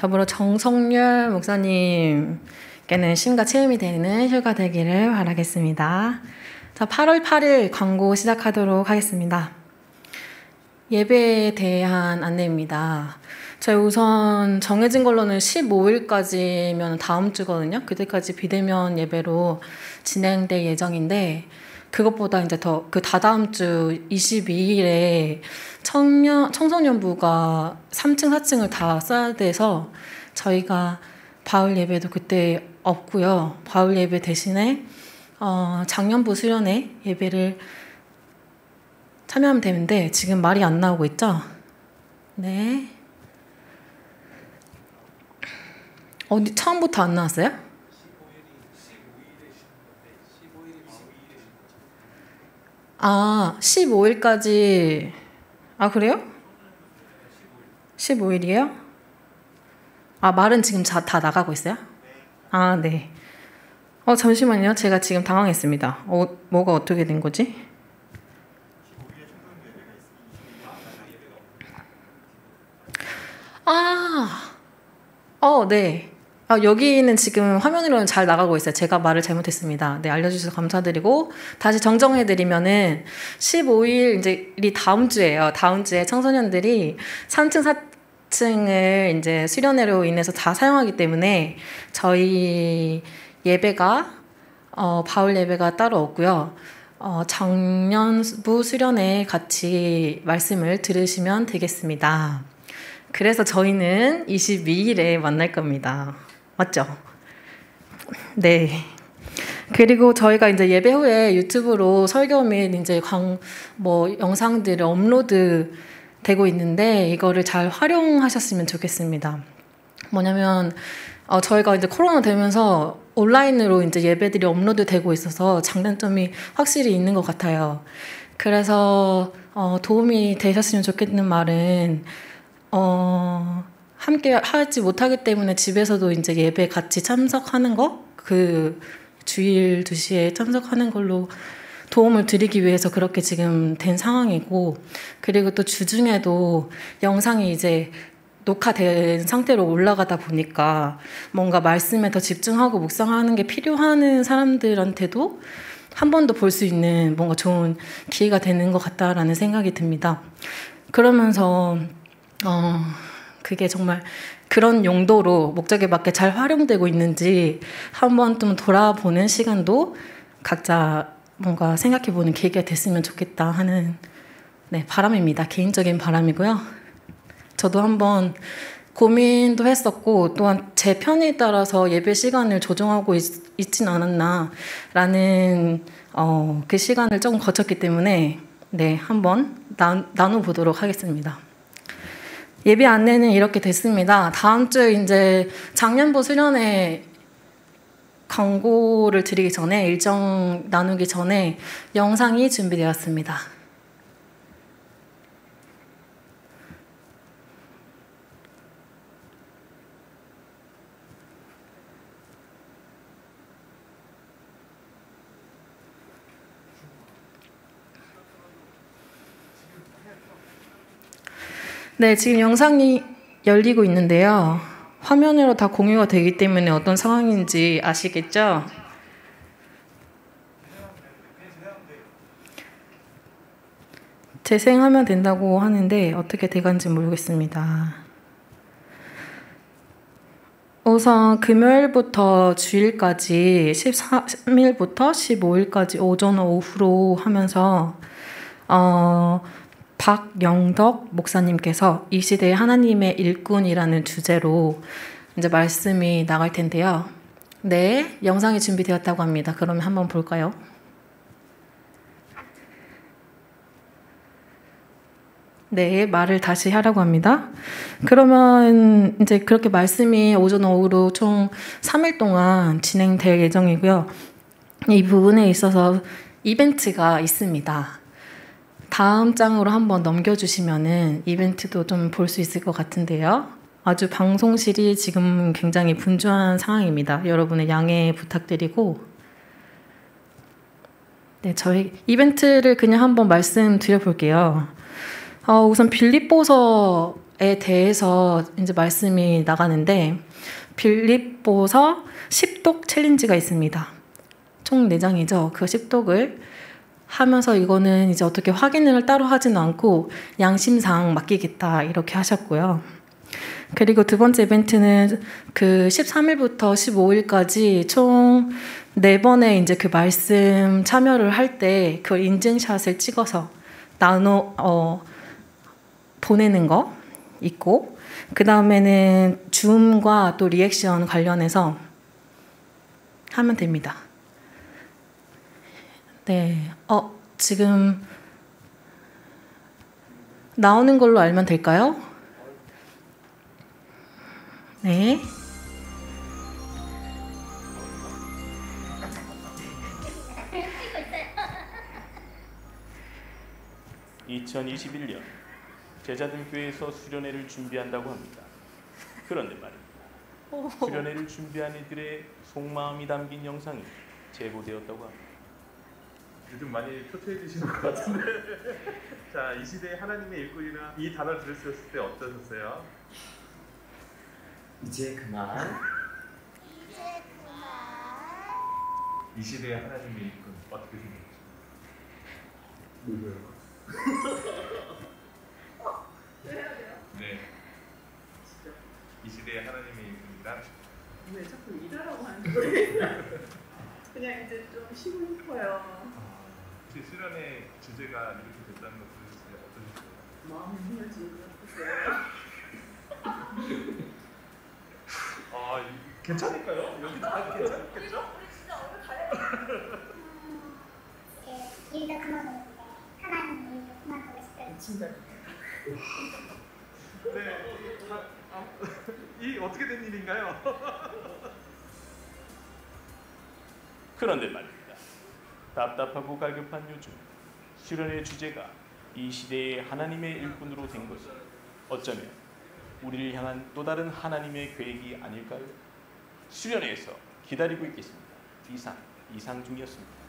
더불어 정성열 목사님께는 쉼과 체험이 되는 휴가 되기를 바라겠습니다. 자, 8월 8일 광고 시작하도록 하겠습니다. 예배에 대한 안내입니다. 저희 우선 정해진 걸로는 15일까지면 다음 주거든요. 그때까지 비대면 예배로 진행될 예정인데, 그것보다 이제 더 그 다다음 주 22일에 청소년부가 3층, 4층을 다 써야 돼서 저희가 바울 예배도 그때 없고요. 바울 예배 대신에 작년부 수련회 예배를 참여하면 되는데 지금 말이 안 나오고 있죠? 네. 처음부터 안 나왔어요? 15일까지. 그래요? 15일이에요? 말은 지금 다 나가고 있어요? 네. 잠시만요. 제가 지금 당황했습니다. 뭐가 어떻게 된 거지? 네. 여기는 지금 화면으로는 잘 나가고 있어요. 제가 말을 잘못했습니다. 네, 알려주셔서 감사드리고, 다시 정정해드리면은 15일 이제 다음 주예요. 다음 주에 청소년들이 3층, 4층을 이제 수련회로 인해서 다 사용하기 때문에 저희 예배가 바울 예배가 따로 없고요. 작년부 수련회 같이 말씀을 들으시면 되겠습니다. 그래서 저희는 22일에 만날 겁니다. 맞죠? 네. 그리고 저희가 이제 예배 후에 유튜브로 설교 및 이제 영상들을 업로드 되고 있는데, 이거를 잘 활용하셨으면 좋겠습니다. 뭐냐면, 저희가 이제 코로나 되면서 온라인으로 이제 예배들이 업로드 되고 있어서 장단점이 확실히 있는 것 같아요. 그래서, 도움이 되셨으면 좋겠는 말은, 함께 하지 못하기 때문에 집에서도 이제 예배 같이 참석하는 거, 주일 2시에 참석하는 걸로 도움을 드리기 위해서 그렇게 지금 된 상황이고, 그리고 또 주중에도 영상이 이제 녹화된 상태로 올라가다 보니까 뭔가 말씀에 더 집중하고 묵상하는 게 필요한 사람들한테도 한 번 더 볼 수 있는 뭔가 좋은 기회가 되는 것 같다라는 생각이 듭니다. 그러면서 그게 정말 그런 용도로 목적에 맞게 잘 활용되고 있는지 한번 좀 돌아보는 시간도 각자 뭔가 생각해보는 계기가 됐으면 좋겠다 하는 바람입니다. 개인적인 바람이고요. 저도 한번 고민도 했었고, 또한 제 편에 따라서 예배 시간을 조정하고 있진 않았나 라는 그 시간을 조금 거쳤기 때문에 한번 나눠보도록 하겠습니다. 예배 안내는 이렇게 됐습니다. 다음 주 이제 작년부 수련회 광고를 드리기 전에, 일정 나누기 전에 영상이 준비되었습니다. 네, 지금 영상이 열리고 있는데요. 화면으로 다 공유가 되기 때문에 어떤 상황인지 아시겠죠? 재생하면 된다고 하는데 어떻게 돼간지 모르겠습니다. 우선 금요일부터 주일까지 13일부터 15일까지 오전 오후로 하면서 박영덕 목사님께서 이 시대의 하나님의 일꾼이라는 주제로 이제 말씀이 나갈 텐데요. 네, 영상이 준비되었다고 합니다. 그러면 한번 볼까요? 네, 말을 다시 하라고 합니다. 그러면 이제 그렇게 말씀이 오전 오후로 총 3일 동안 진행될 예정이고요. 이 부분에 있어서 이벤트가 있습니다. 다음 장으로 한번 넘겨주시면은 이벤트도 좀 볼 수 있을 것 같은데요. 아주 방송실이 지금 굉장히 분주한 상황입니다. 여러분의 양해 부탁드리고, 저희 이벤트를 그냥 한번 말씀드려 볼게요. 우선 빌립보서에 대해서 이제 말씀이 나가는데 빌립보서 10독 챌린지가 있습니다. 총 4장이죠. 그 10독을 하면서 이거는 이제 어떻게 확인을 따로 하지는 않고 양심상 맡기겠다 이렇게 하셨고요. 그리고 두 번째 이벤트는 그 13일부터 15일까지 총 4번의 이제 그 말씀 참여를 할 때 그 인증샷을 찍어서 보내는 거 있고, 그 다음에는 줌과 또 리액션 관련해서 하면 됩니다. 네, 지금 나오는 걸로 알면 될까요? 네. (2021년) 제자들 교회에서 수련회를 준비한다고 합니다. 그런데 말입니다. 수련회를 준비한 이들의 속마음이 담긴 영상이 제보되었다고 합니다. 요즘 많이 초췌해지시는 것 같은데 자, 이 시대의 하나님의 일꾼이나 이 단어를 들으셨을 때 어떠셨어요? 이제 그만. 이 시대의 하나님의 일꾼 어떻게 생각하세요? 누구요? 네. 이 시대의 하나님의 일꾼이란? 왜 자꾸 일하라고 하는 거예요? 그냥 이제 좀 쉬고 싶어요. 혹시 수련의 주제가 이렇게 됐다는 거 들으셨어요? 어떠셨어요? 마음이 무너지는 것 같아요. 괜찮을까요? 여기 다 괜찮겠죠? 일도 그만두고 하나님 일도 그만두고 싶어요. 진짜. 네. 이 어떻게 된 일인가요? 그런데 말입니다. 답답하고 갈급한 요즘 수련의 주제가 이 시대의 하나님의 일꾼으로 된 것이 어쩌면 우리를 향한 또 다른 하나님의 계획이 아닐까요? 수련회에서 기다리고 있겠습니다. 이상중이었습니다.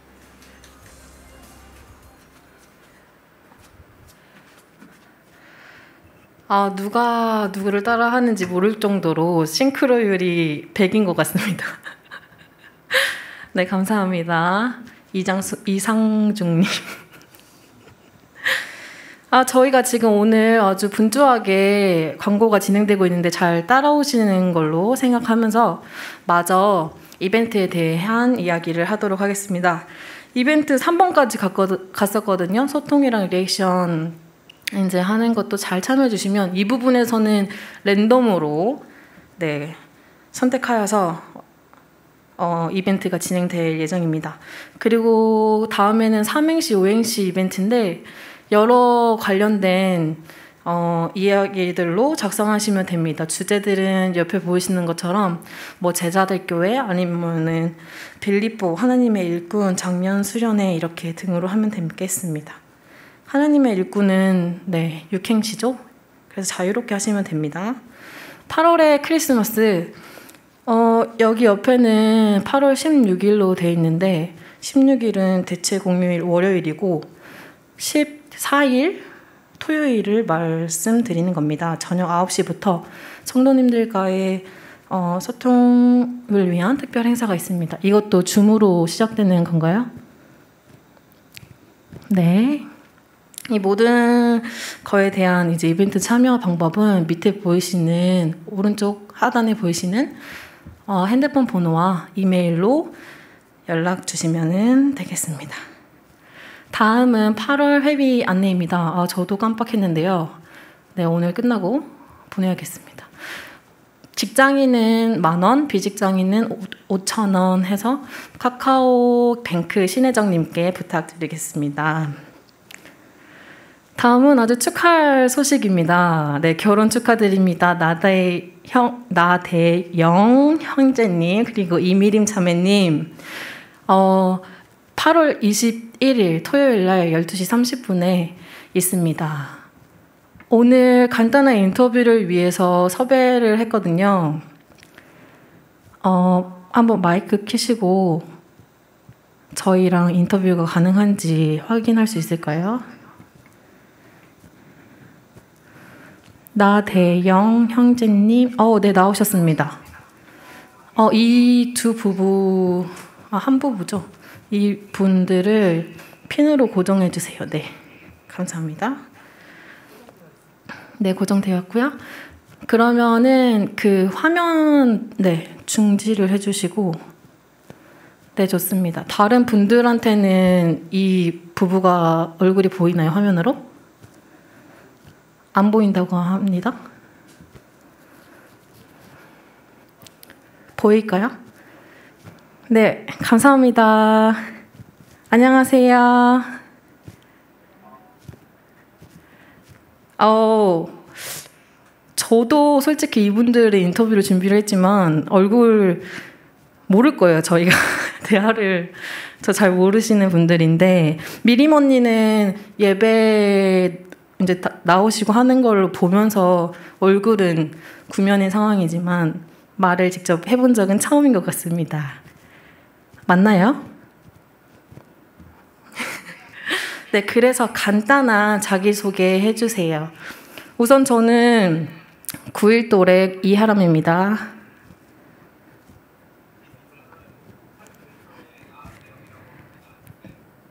누가 누구를 따라 하는지 모를 정도로 싱크로율이 100인 것 같습니다. 네, 감사합니다. 이상중님. 저희가 지금 오늘 아주 분주하게 광고가 진행되고 있는데 잘 따라오시는 걸로 생각하면서 마저 이벤트에 대한 이야기를 하도록 하겠습니다. 이벤트 3번까지 갔었거든요. 소통이랑 리액션 이제 하는 것도 잘 참여해 주시면 이 부분에서는 랜덤으로 선택하여서 이벤트가 진행될 예정입니다. 그리고 다음에는 3행시, 5행시 이벤트인데 여러 관련된 이야기들로 작성하시면 됩니다. 주제들은 옆에 보이시는 것처럼 뭐 제자들 교회 아니면은 빌립보 하나님의 일꾼 작년 수련회 이렇게 등으로 하면 되겠습니다. 하나님의 일꾼은 6행시죠. 그래서 자유롭게 하시면 됩니다. 8월에 크리스마스 여기 옆에는 8월 16일로 되어 있는데 16일은 대체 공휴일 월요일이고 14일 토요일을 말씀드리는 겁니다. 저녁 9시부터 성도님들과의 소통을 위한 특별 행사가 있습니다. 이것도 줌으로 시작되는 건가요? 네. 이 모든 거에 대한 이제 이벤트 참여 방법은 밑에 보이시는 오른쪽 하단에 보이시는 핸드폰 번호와 이메일로 연락 주시면 되겠습니다. 다음은 8월 회비 안내입니다. 저도 깜빡했는데요. 네, 오늘 끝나고 보내야겠습니다. 직장인은 10,000원, 비직장인은 5,000원 해서 카카오뱅크 신혜정님께 부탁드리겠습니다. 다음은 아주 축하할 소식입니다. 네, 결혼 축하드립니다. 나대영 형제님 그리고 이미림 자매님 8월 21일 토요일 날 12시 30분에 있습니다. 오늘 간단한 인터뷰를 위해서 섭외를 했거든요. 한번 마이크 켜시고 저희랑 인터뷰가 가능한지 확인할 수 있을까요? 나대영 형제님, 네, 나오셨습니다. 이 두 부부, 한 부부죠. 이 분들을 핀으로 고정해 주세요. 네, 감사합니다. 네, 고정되었고요. 그러면은 그 화면, 네, 중지를 해주시고, 네, 좋습니다. 다른 분들한테는 이 부부가 얼굴이 보이나요, 화면으로? 안 보인다고 합니다. 보일까요? 네, 감사합니다. 안녕하세요. 저도 솔직히 이분들의 인터뷰를 준비를 했지만 얼굴 모를 거예요. 저희가 대화를 저 잘 모르시는 분들인데 미림 언니는 예배 이제 나오시고 하는 걸 보면서 얼굴은 구면인 상황이지만 말을 직접 해본 적은 처음인 것 같습니다. 맞나요? 네, 그래서 간단한 자기소개 해주세요. 우선 저는 9일 또래 이하람입니다.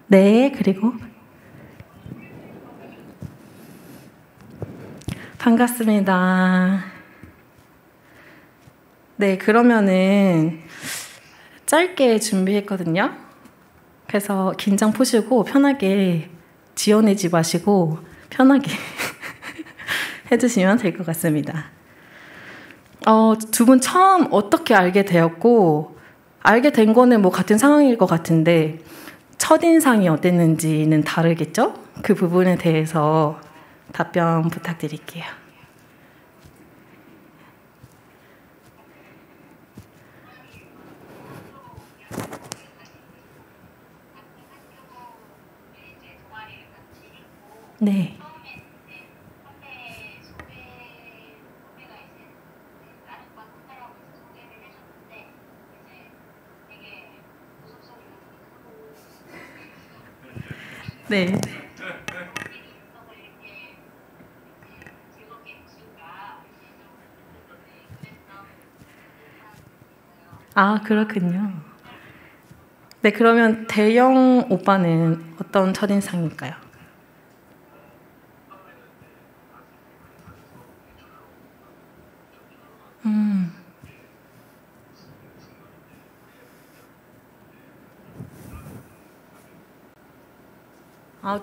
네, 그리고 반갑습니다. 네, 그러면은 짧게 준비했거든요. 그래서 긴장 푸시고 편하게 지어내지 마시고 편하게 해주시면 될 것 같습니다. 두 분 처음 어떻게 알게 되었고 알게 된 거는 뭐 같은 상황일 것 같은데 첫인상이 어땠는지는 다르겠죠? 그 부분에 대해서 답변 부탁드릴게요. 네. 네. 그렇군요. 네, 그러면 대영 오빠는 어떤 첫인상일까요?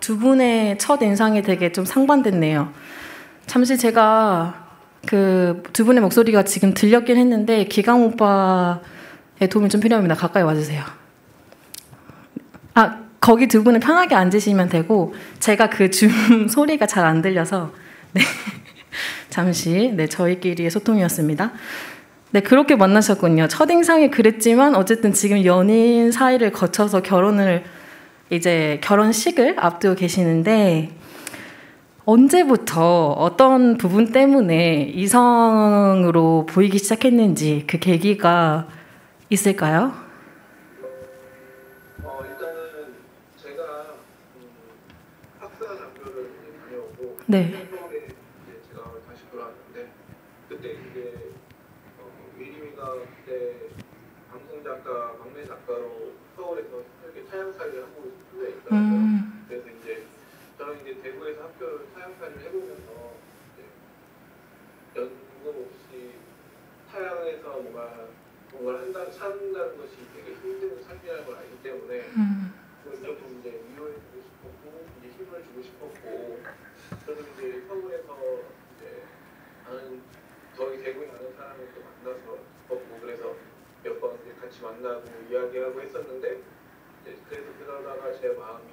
두 분의 첫 인상이 되게 좀 상반됐네요. 잠시 제가 그 두 분의 목소리가 지금 들렸긴 했는데 기강 오빠의 도움이 좀 필요합니다. 가까이 와주세요. 거기 두 분은 편하게 앉으시면 되고 제가 그 줌 소리가 잘 안 들려서 네. 잠시 저희끼리의 소통이었습니다. 네, 그렇게 만나셨군요. 첫인상이 그랬지만 어쨌든 지금 연인 사이를 거쳐서 결혼식을 앞두고 계시는데 언제부터 어떤 부분 때문에 이성으로 보이기 시작했는지 그 계기가 있을까요? 일단은 제가 학사장교를 다녀오고 네. 서울에 제가 다시 돌아왔는데 그때 미림이가 그때 방송작가, 막내작가로 서울에서 이렇게 타향살이를 하고 있었어요. 그래서 저는 대구에서 학교를 타향살이를 해보면서 연금 없이 타향에서 뭔가를 산다는 것이 되게 힘든 삶이라는 걸 알기 때문에 조금 위로해주고 싶었고 힘을 주고 싶었고 저는 서울에서 저희 대구에 아는 사람을 또 만나서 싶었고 그래서 몇 번 같이 만나고 이야기하고 했었는데 그래서 그러다가 제 마음이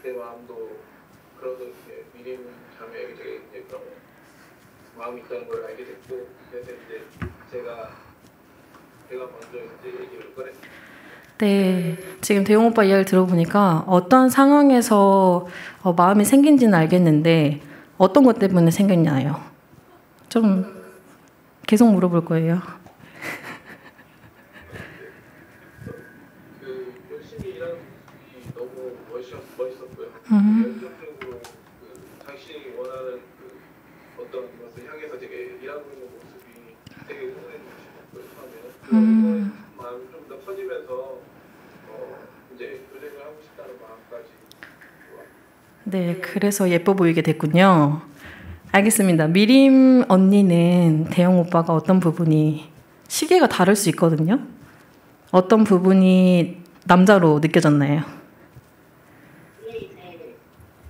내 마음도 그런 미림 자매에게 되게 그런 마음이 있다는 걸 알게 됐고 그래서 제가 먼저 얘기를 꺼냈습니다. 네, 지금 대용 오빠 이야기를 들어보니까 어떤 상황에서 마음이 생긴지는 알겠는데 어떤 것 때문에 생겼나요? 좀 계속 물어볼 거예요. 열심히 일하는 모습이 너무 멋있었고요. 열정적으로 당신이 원하는 되게 응원해 주시고 처음에 그 응원해 주신 마음이 좀 더 커지면서 이제 교생을 하고 싶다는 마음까지. 네, 그래서 예뻐 보이게 됐군요. 알겠습니다. 미림 언니는 대영 오빠가 어떤 부분이 시계가 다를 수 있거든요. 어떤 부분이 남자로 느껴졌나요? 그게 이제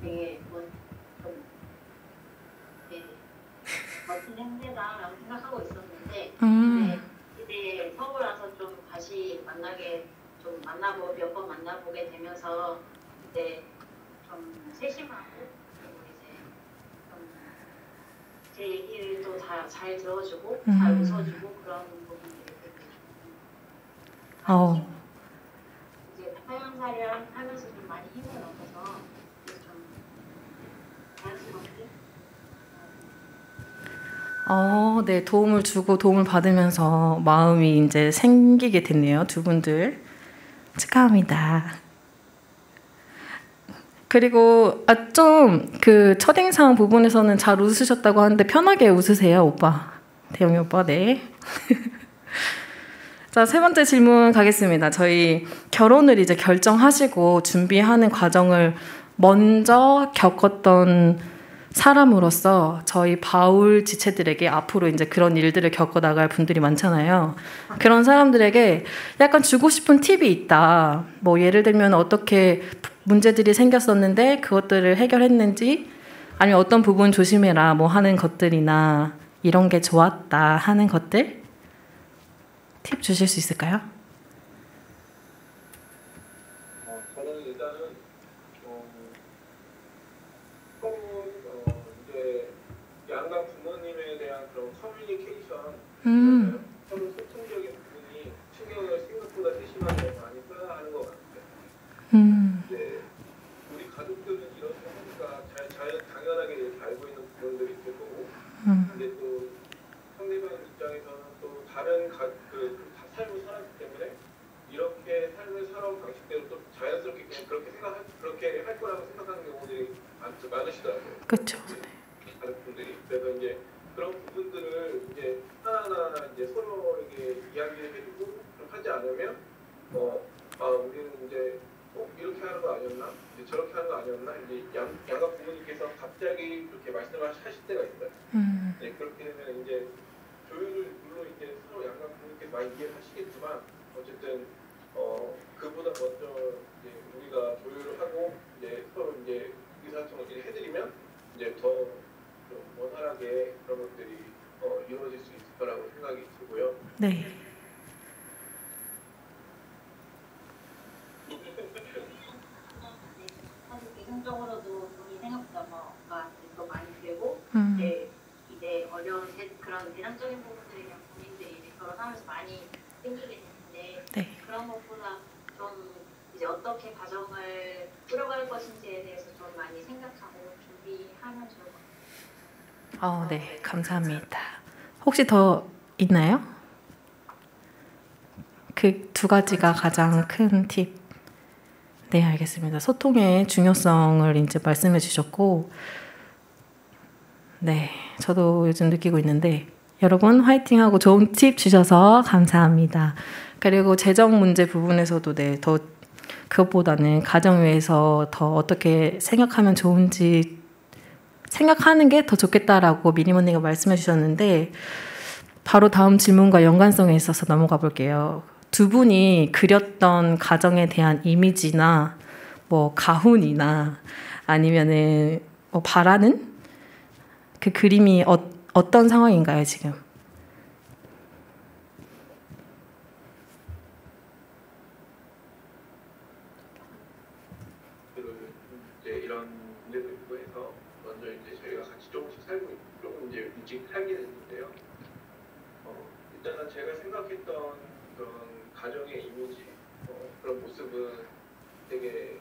되게 멋진 형제다라고 생각하고 있었는데 이제 서울 와서 좀 다시 몇 번 만나보게 되면서 이제 좀 세심하고 그리고 이제 좀 제 얘기를 또 다 잘 들어주고 잘 웃어주고 그런 부분들이 되게 이제 타양살이 하면서 좀 많이 힘을 얻어서 좀 자연스럽게 네, 도움을 주고 도움을 받으면서 마음이 이제 생기게 됐네요. 두 분들 축하합니다. 그리고 좀 그 첫인상 부분에서는 잘 웃으셨다고 하는데 편하게 웃으세요, 오빠. 대영이 오빠, 네. 자, 세 번째 질문 가겠습니다. 저희 결혼을 이제 결정하시고 준비하는 과정을 먼저 겪었던 사람으로서 저희 바울 지체들에게 앞으로 이제 그런 일들을 겪어 나갈 분들이 많잖아요. 그런 사람들에게 약간 주고 싶은 팁이 있다. 뭐 예를 들면 어떻게 문제들이 생겼었는데 그것들을 해결했는지, 아니면 어떤 부분 조심해라 뭐 하는 것들이나 이런 게 좋았다 하는 것들 팁 주실 수 있을까요? 저는 일단은 서로 이제 양가 부모님에 대한 그런 커뮤니케이션, 서로 소통적인 부분이 신경을 생각보다 세심하게 많이 써야 하는 것 같아요. 이제 우리 가족들은 이렇게 하니까 당연하게 이렇게 알고 있는 부분들이 있을 거고, 근데 또 상대방 입장에서는 또 다른 삶을 살았기 때문에 이렇게 삶을 살아온 방식대로 또 자연스럽게 그냥 그렇게 할 거라고 생각하는 경우들이 많으시더라고요. 그렇죠. 가족분들이. 그래서 이제 그런 부분들을 이제 하나하나 이제 서로에게 이야기를 해주고 좀 하지 않으면 우리는 이제 이렇게 하는 거 아니었나? 이제 저렇게 하는 거 아니었나? 이제 양가 부모님께서 갑자기 그렇게 말씀을 하실 때가 있어요. 네, 그렇게 되면 이제 조율을 물론 이제 서로 양가 부모님께서 많이 이해를 하시겠지만 어쨌든 그보다 먼저 이제 우리가 조율을 하고 이제 서로 이제 의사소통을 해드리면 이제 더 좀 원활하게 그런 것들이 이루어질 수 있을 거라고 생각이 들고요. 네. 사실 이성적으로도 돈이 생각보다 뭔가 더 많이 들고 이제 어려운 그런 대상적인 부분들에 대한 고민들이 이제 결혼하면서 많이 생기게 되는데 그런 것보다 좀 이제 어떻게 가정을 꾸려갈 것인지에 대해서 좀 많이 생각하고 준비하면 좋을 것 같아요. 네, 감사합니다. 혹시 더 있나요? 그 두 가지가 가장 큰 팁. 네, 알겠습니다. 소통의 중요성을 이제 말씀해 주셨고, 네, 저도 요즘 느끼고 있는데 여러분 화이팅하고 좋은 팁 주셔서 감사합니다. 그리고 재정 문제 부분에서도 더 그것보다는 가정위에서 더 어떻게 생각하면 좋은지 생각하는 게 더 좋겠다라고 미림 언니가 말씀해 주셨는데, 바로 다음 질문과 연관성에 있어서 넘어가 볼게요. 두 분이 그렸던 가정에 대한 이미지나 뭐 가훈이나 아니면은 바라는 그 그림이 어떤 상황인가요, 지금? 이제 이런 문제도 있고 해서 먼저 이제 저희가 같이 조금 이제 일찍 살게 됐는데요. 일단은 제가 생각했던 그런 가정의 이미지, 그런 모습은 되게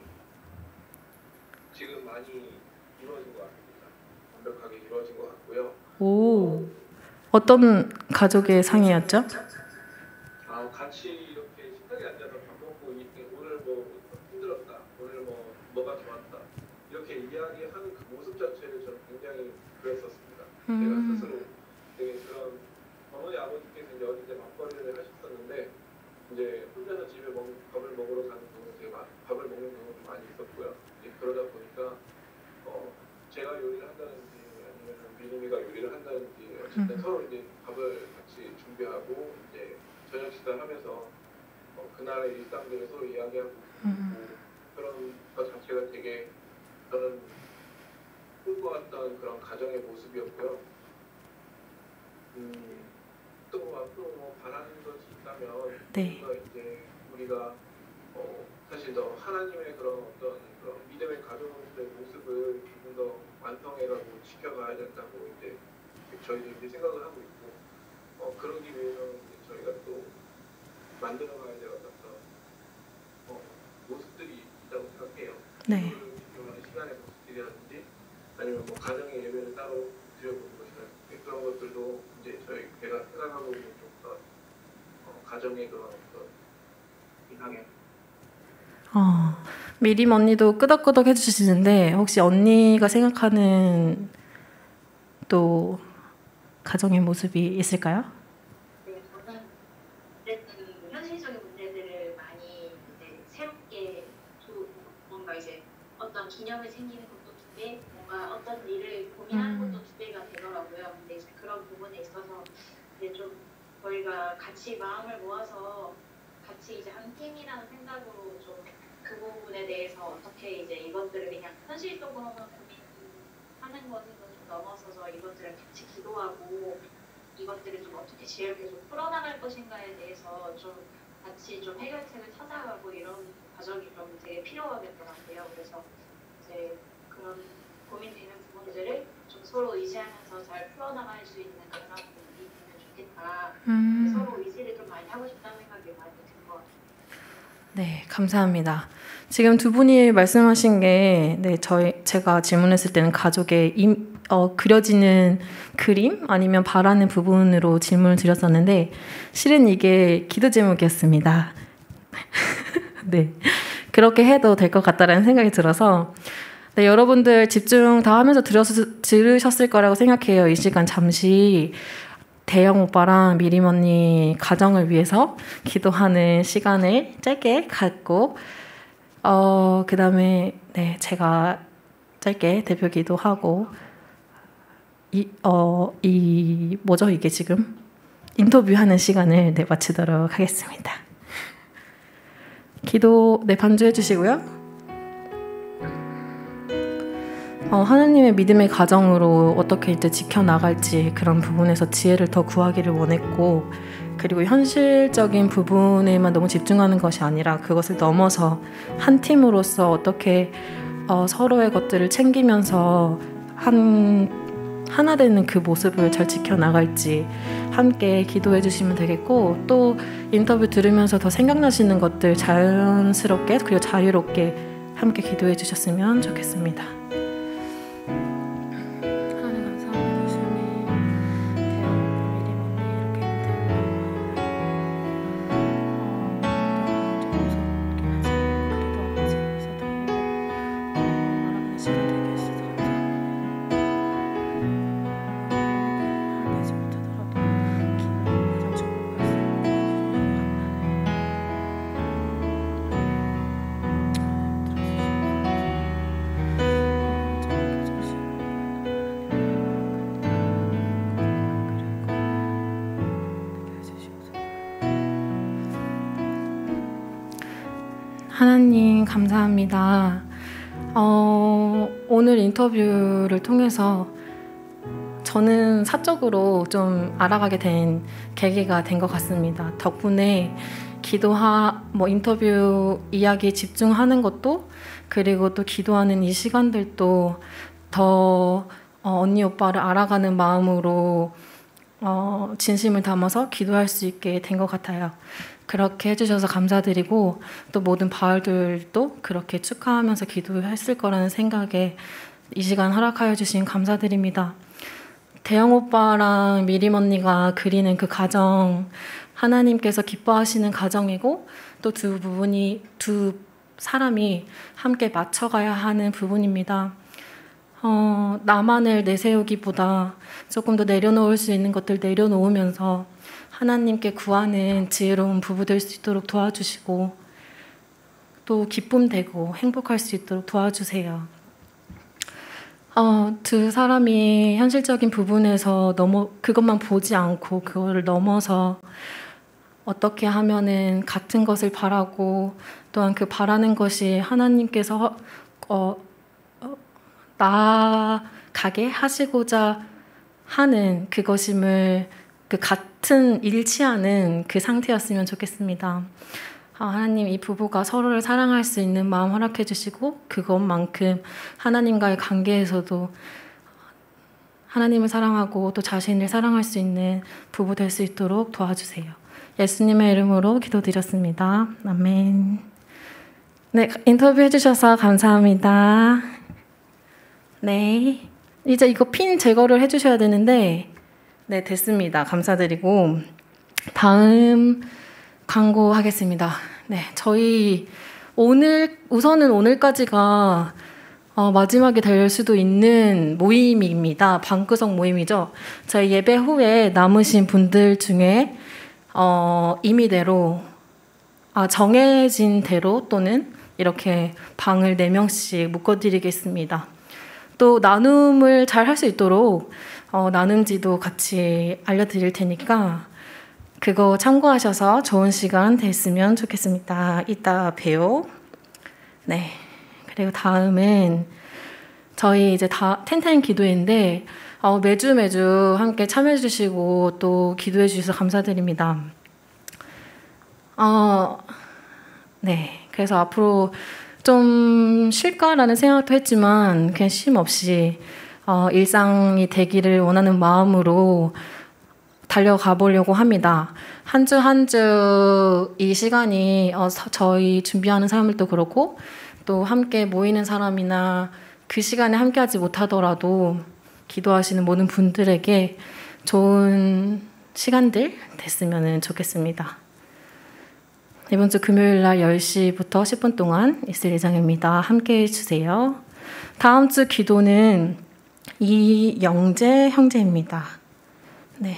지금 많이 이루어진 것 같습니다. 완벽하게 이루어진 것 같고요. 오, 어떤 가족의 상이었죠? 같이 이렇게 식탁에 앉아서 밥 먹고 오늘 뭐 힘들었다, 오늘 뭐가 좋았다 이렇게 이야기하는 그 모습 자체를 저는 굉장히 그랬었습니다. 제가 스스로 되게 그런 어머니 아버지께서 이제 어릴 때 맞벌이를 하셨었는데 이제 혼자서 집에 밥을 먹으러 가는 경우는 되게 밥을 먹는 경우도 많이 있었고요. 그러다 보니까 제가 요리를 한다든지 아니면 미림이가 요리를 한다든지 어쨌든 서로 이제 밥을 같이 준비하고 이제 저녁 식사를 하면서 그날의 일상들을 서로 이야기하고 그런 것 자체가 되게 저는 꿈꿔왔던 그런 가정의 모습이었고요. 또 앞으로 뭐 바라는 것이 있다면 네. 이제 우리가 사실 더 하나님의 그런 어떤 그런 믿음의 가정의 모습을 조금 더 완성해가고 지켜가야 된다고 이제 저희들이 생각을 하고 있고 그러기 위해서 이제 저희가 또 만들어가야 될 어떤 모습들이 있다고 생각해요. 네. 시간의 모습들이라든지 아니면 뭐 가정의 예배를 따로 드려보는 것이라든지 그런 것들도 이제 제가 생각하고 있는 좀 더 가정의 그런 어떤 이상의 미림 언니도 끄덕끄덕 해주시는데 혹시 언니가 생각하는 또 가정의 모습이 있을까요? 네, 저는 어쨌든 현실적인 문제들을 많이 이제 새롭게 뭔가 이제 어떤 기념이 생기는 것도 2배, 뭔가 어떤 일을 고민하는 것도 2배가 되더라고요. 근데 이제 그런 부분에 있어서 이제 좀 저희가 같이 마음을 모아서 같이 이제 한 팀이라는 생각으로 좀 그 부분에 대해서 어떻게 이제 이것들을 그냥 현실적으로만 고민하는 것은 좀 넘어서서 이것들을 같이 기도하고 이것들을 좀 어떻게 지혜롭게 좀 풀어나갈 것인가에 대해서 좀 같이 좀 해결책을 찾아가고 이런 과정이 좀 되게 필요하겠더라고요. 그래서 이제 그런 고민되는 부분들을 좀 서로 의지하면서 잘 풀어나갈 수 있는 그런 분이 있으면 좋겠다. 서로 의지를 좀 많이 하고 싶다는 생각이 많이 든 것 같아요. 네, 감사합니다. 지금 두 분이 말씀하신 게 제가 질문했을 때는 가족의 그려지는 그림 아니면 바라는 부분으로 질문을 드렸었는데 실은 이게 기도 제목이었습니다. 네, 그렇게 해도 될 것 같다라는 생각이 들어서 네, 여러분들 집중 다 하면서 들으셨을 거라고 생각해요. 이 시간 잠시 대영 오빠랑 미림 언니 가정을 위해서 기도하는 시간을 짧게 갖고 그 다음에 네, 제가 짧게 대표 기도하고 뭐죠 이게 지금 인터뷰하는 시간을 네, 마치도록 하겠습니다. 기도 네, 반주해 주시고요. 하나님의 믿음의 가정으로 어떻게 이제 지켜나갈지 그런 부분에서 지혜를 더 구하기를 원했고 그리고 현실적인 부분에만 너무 집중하는 것이 아니라 그것을 넘어서 한 팀으로서 어떻게 서로의 것들을 챙기면서 하나 되는 그 모습을 잘 지켜나갈지 함께 기도해 주시면 되겠고 또 인터뷰 들으면서 더 생각나시는 것들 자연스럽게 그리고 자유롭게 함께 기도해 주셨으면 좋겠습니다. 하나님 감사합니다. 오늘 인터뷰를 통해서 저는 사적으로 좀 알아가게 된 계기가 된 것 같습니다. 덕분에 인터뷰 이야기에 집중하는 것도 그리고 또 기도하는 이 시간들도 더 언니 오빠를 알아가는 마음으로 진심을 담아서 기도할 수 있게 된 것 같아요. 그렇게 해주셔서 감사드리고 또 모든 바울들도 그렇게 축하하면서 기도했을 거라는 생각에 이 시간 허락하여 주신 감사드립니다. 대영 오빠랑 미림 언니가 그리는 그 가정 하나님께서 기뻐하시는 가정이고 또 두 사람이 함께 맞춰가야 하는 부분입니다. 나만을 내세우기보다 조금 더 내려놓을 수 있는 것들 내려놓으면서 하나님께 구하는 지혜로운 부부 될 수 있도록 도와주시고 또 기쁨 되고 행복할 수 있도록 도와주세요. 두 사람이 현실적인 부분에서 그것만 보지 않고 그거를 넘어서 어떻게 하면은 같은 것을 바라고 또한 그 바라는 것이 하나님께서 나아가게 하시고자 하는 그것임을 그 같은 일치하는 그 상태였으면 좋겠습니다. 하나님, 이 부부가 서로를 사랑할 수 있는 마음 허락해 주시고 그것만큼 하나님과의 관계에서도 하나님을 사랑하고 또 자신을 사랑할 수 있는 부부 될 수 있도록 도와주세요. 예수님의 이름으로 기도드렸습니다. 아멘. 네, 인터뷰해 주셔서 감사합니다. 네, 이제 이거 핀 제거를 해주셔야 되는데 네, 됐습니다. 감사드리고 다음 광고 하겠습니다. 네, 저희 우선은 오늘까지가 마지막이 될 수도 있는 모임입니다. 방구석 모임이죠. 저희 예배 후에 남으신 분들 중에 임의대로 정해진 대로 또는 이렇게 방을 4명씩 묶어드리겠습니다. 또 나눔을 잘 할 수 있도록 나눔지도 같이 알려드릴 테니까 그거 참고하셔서 좋은 시간 됐으면 좋겠습니다. 이따 봬요. 네. 그리고 다음은 저희 이제 텐타임 기도회인데 매주 함께 참여해 주시고 또 기도해 주셔서 감사드립니다. 네. 그래서 앞으로 좀 쉴까라는 생각도 했지만 그냥 쉼 없이 일상이 되기를 원하는 마음으로 달려가 보려고 합니다. 한 주 한 주 이 시간이 저희 준비하는 사람들도 그렇고 또 함께 모이는 사람이나 그 시간에 함께하지 못하더라도 기도하시는 모든 분들에게 좋은 시간들 됐으면 좋겠습니다. 이번 주 금요일 날 10시부터 10분 동안 있을 예정입니다. 함께해 주세요. 다음 주 기도는 이영재 형제입니다. 네.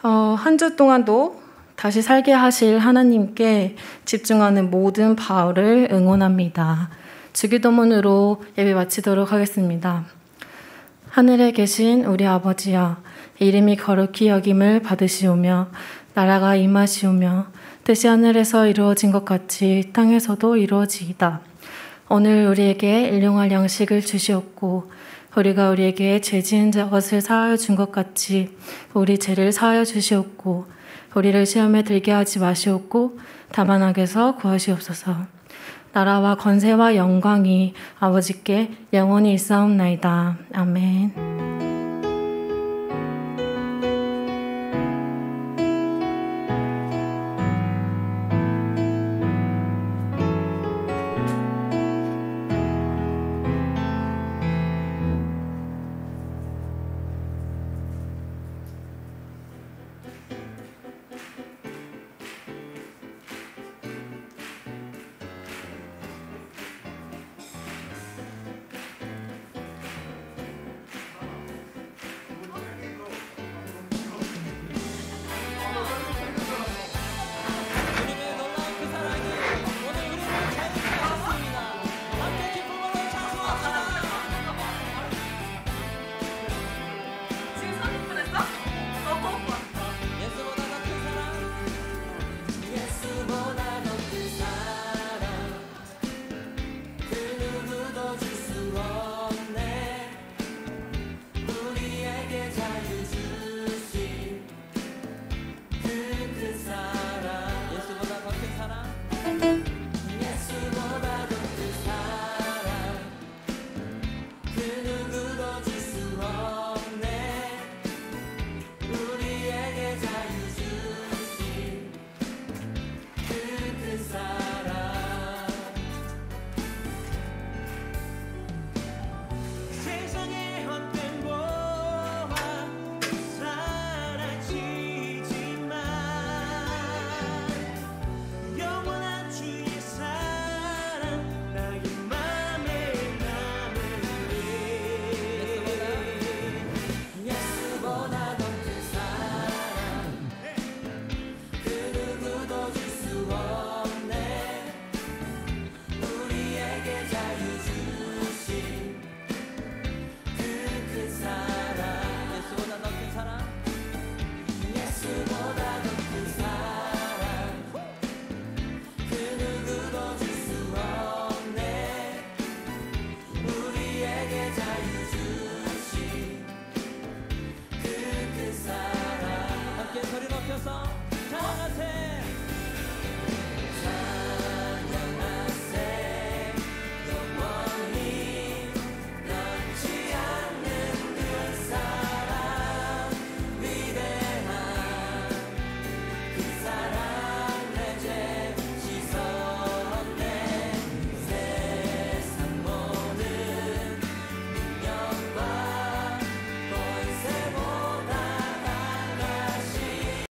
한 주 동안도 다시 살게 하실 하나님께 집중하는 모든 바울을 응원합니다. 주기도문으로 예배 마치도록 하겠습니다. 하늘에 계신 우리 아버지여, 이름이 거룩히 여김을 받으시오며 나라가 임하시오며 뜻이 하늘에서 이루어진 것 같이 땅에서도 이루어지이다. 오늘 우리에게 일용할 양식을 주시옵고 우리가 우리에게 죄 지은 것을 사하여 준 것 같이 우리 죄를 사하여 주시옵고 우리를 시험에 들게 하지 마시옵고 다만 악에서 구하시옵소서. 나라와 권세와 영광이 아버지께 영원히 있사옵나이다. 아멘.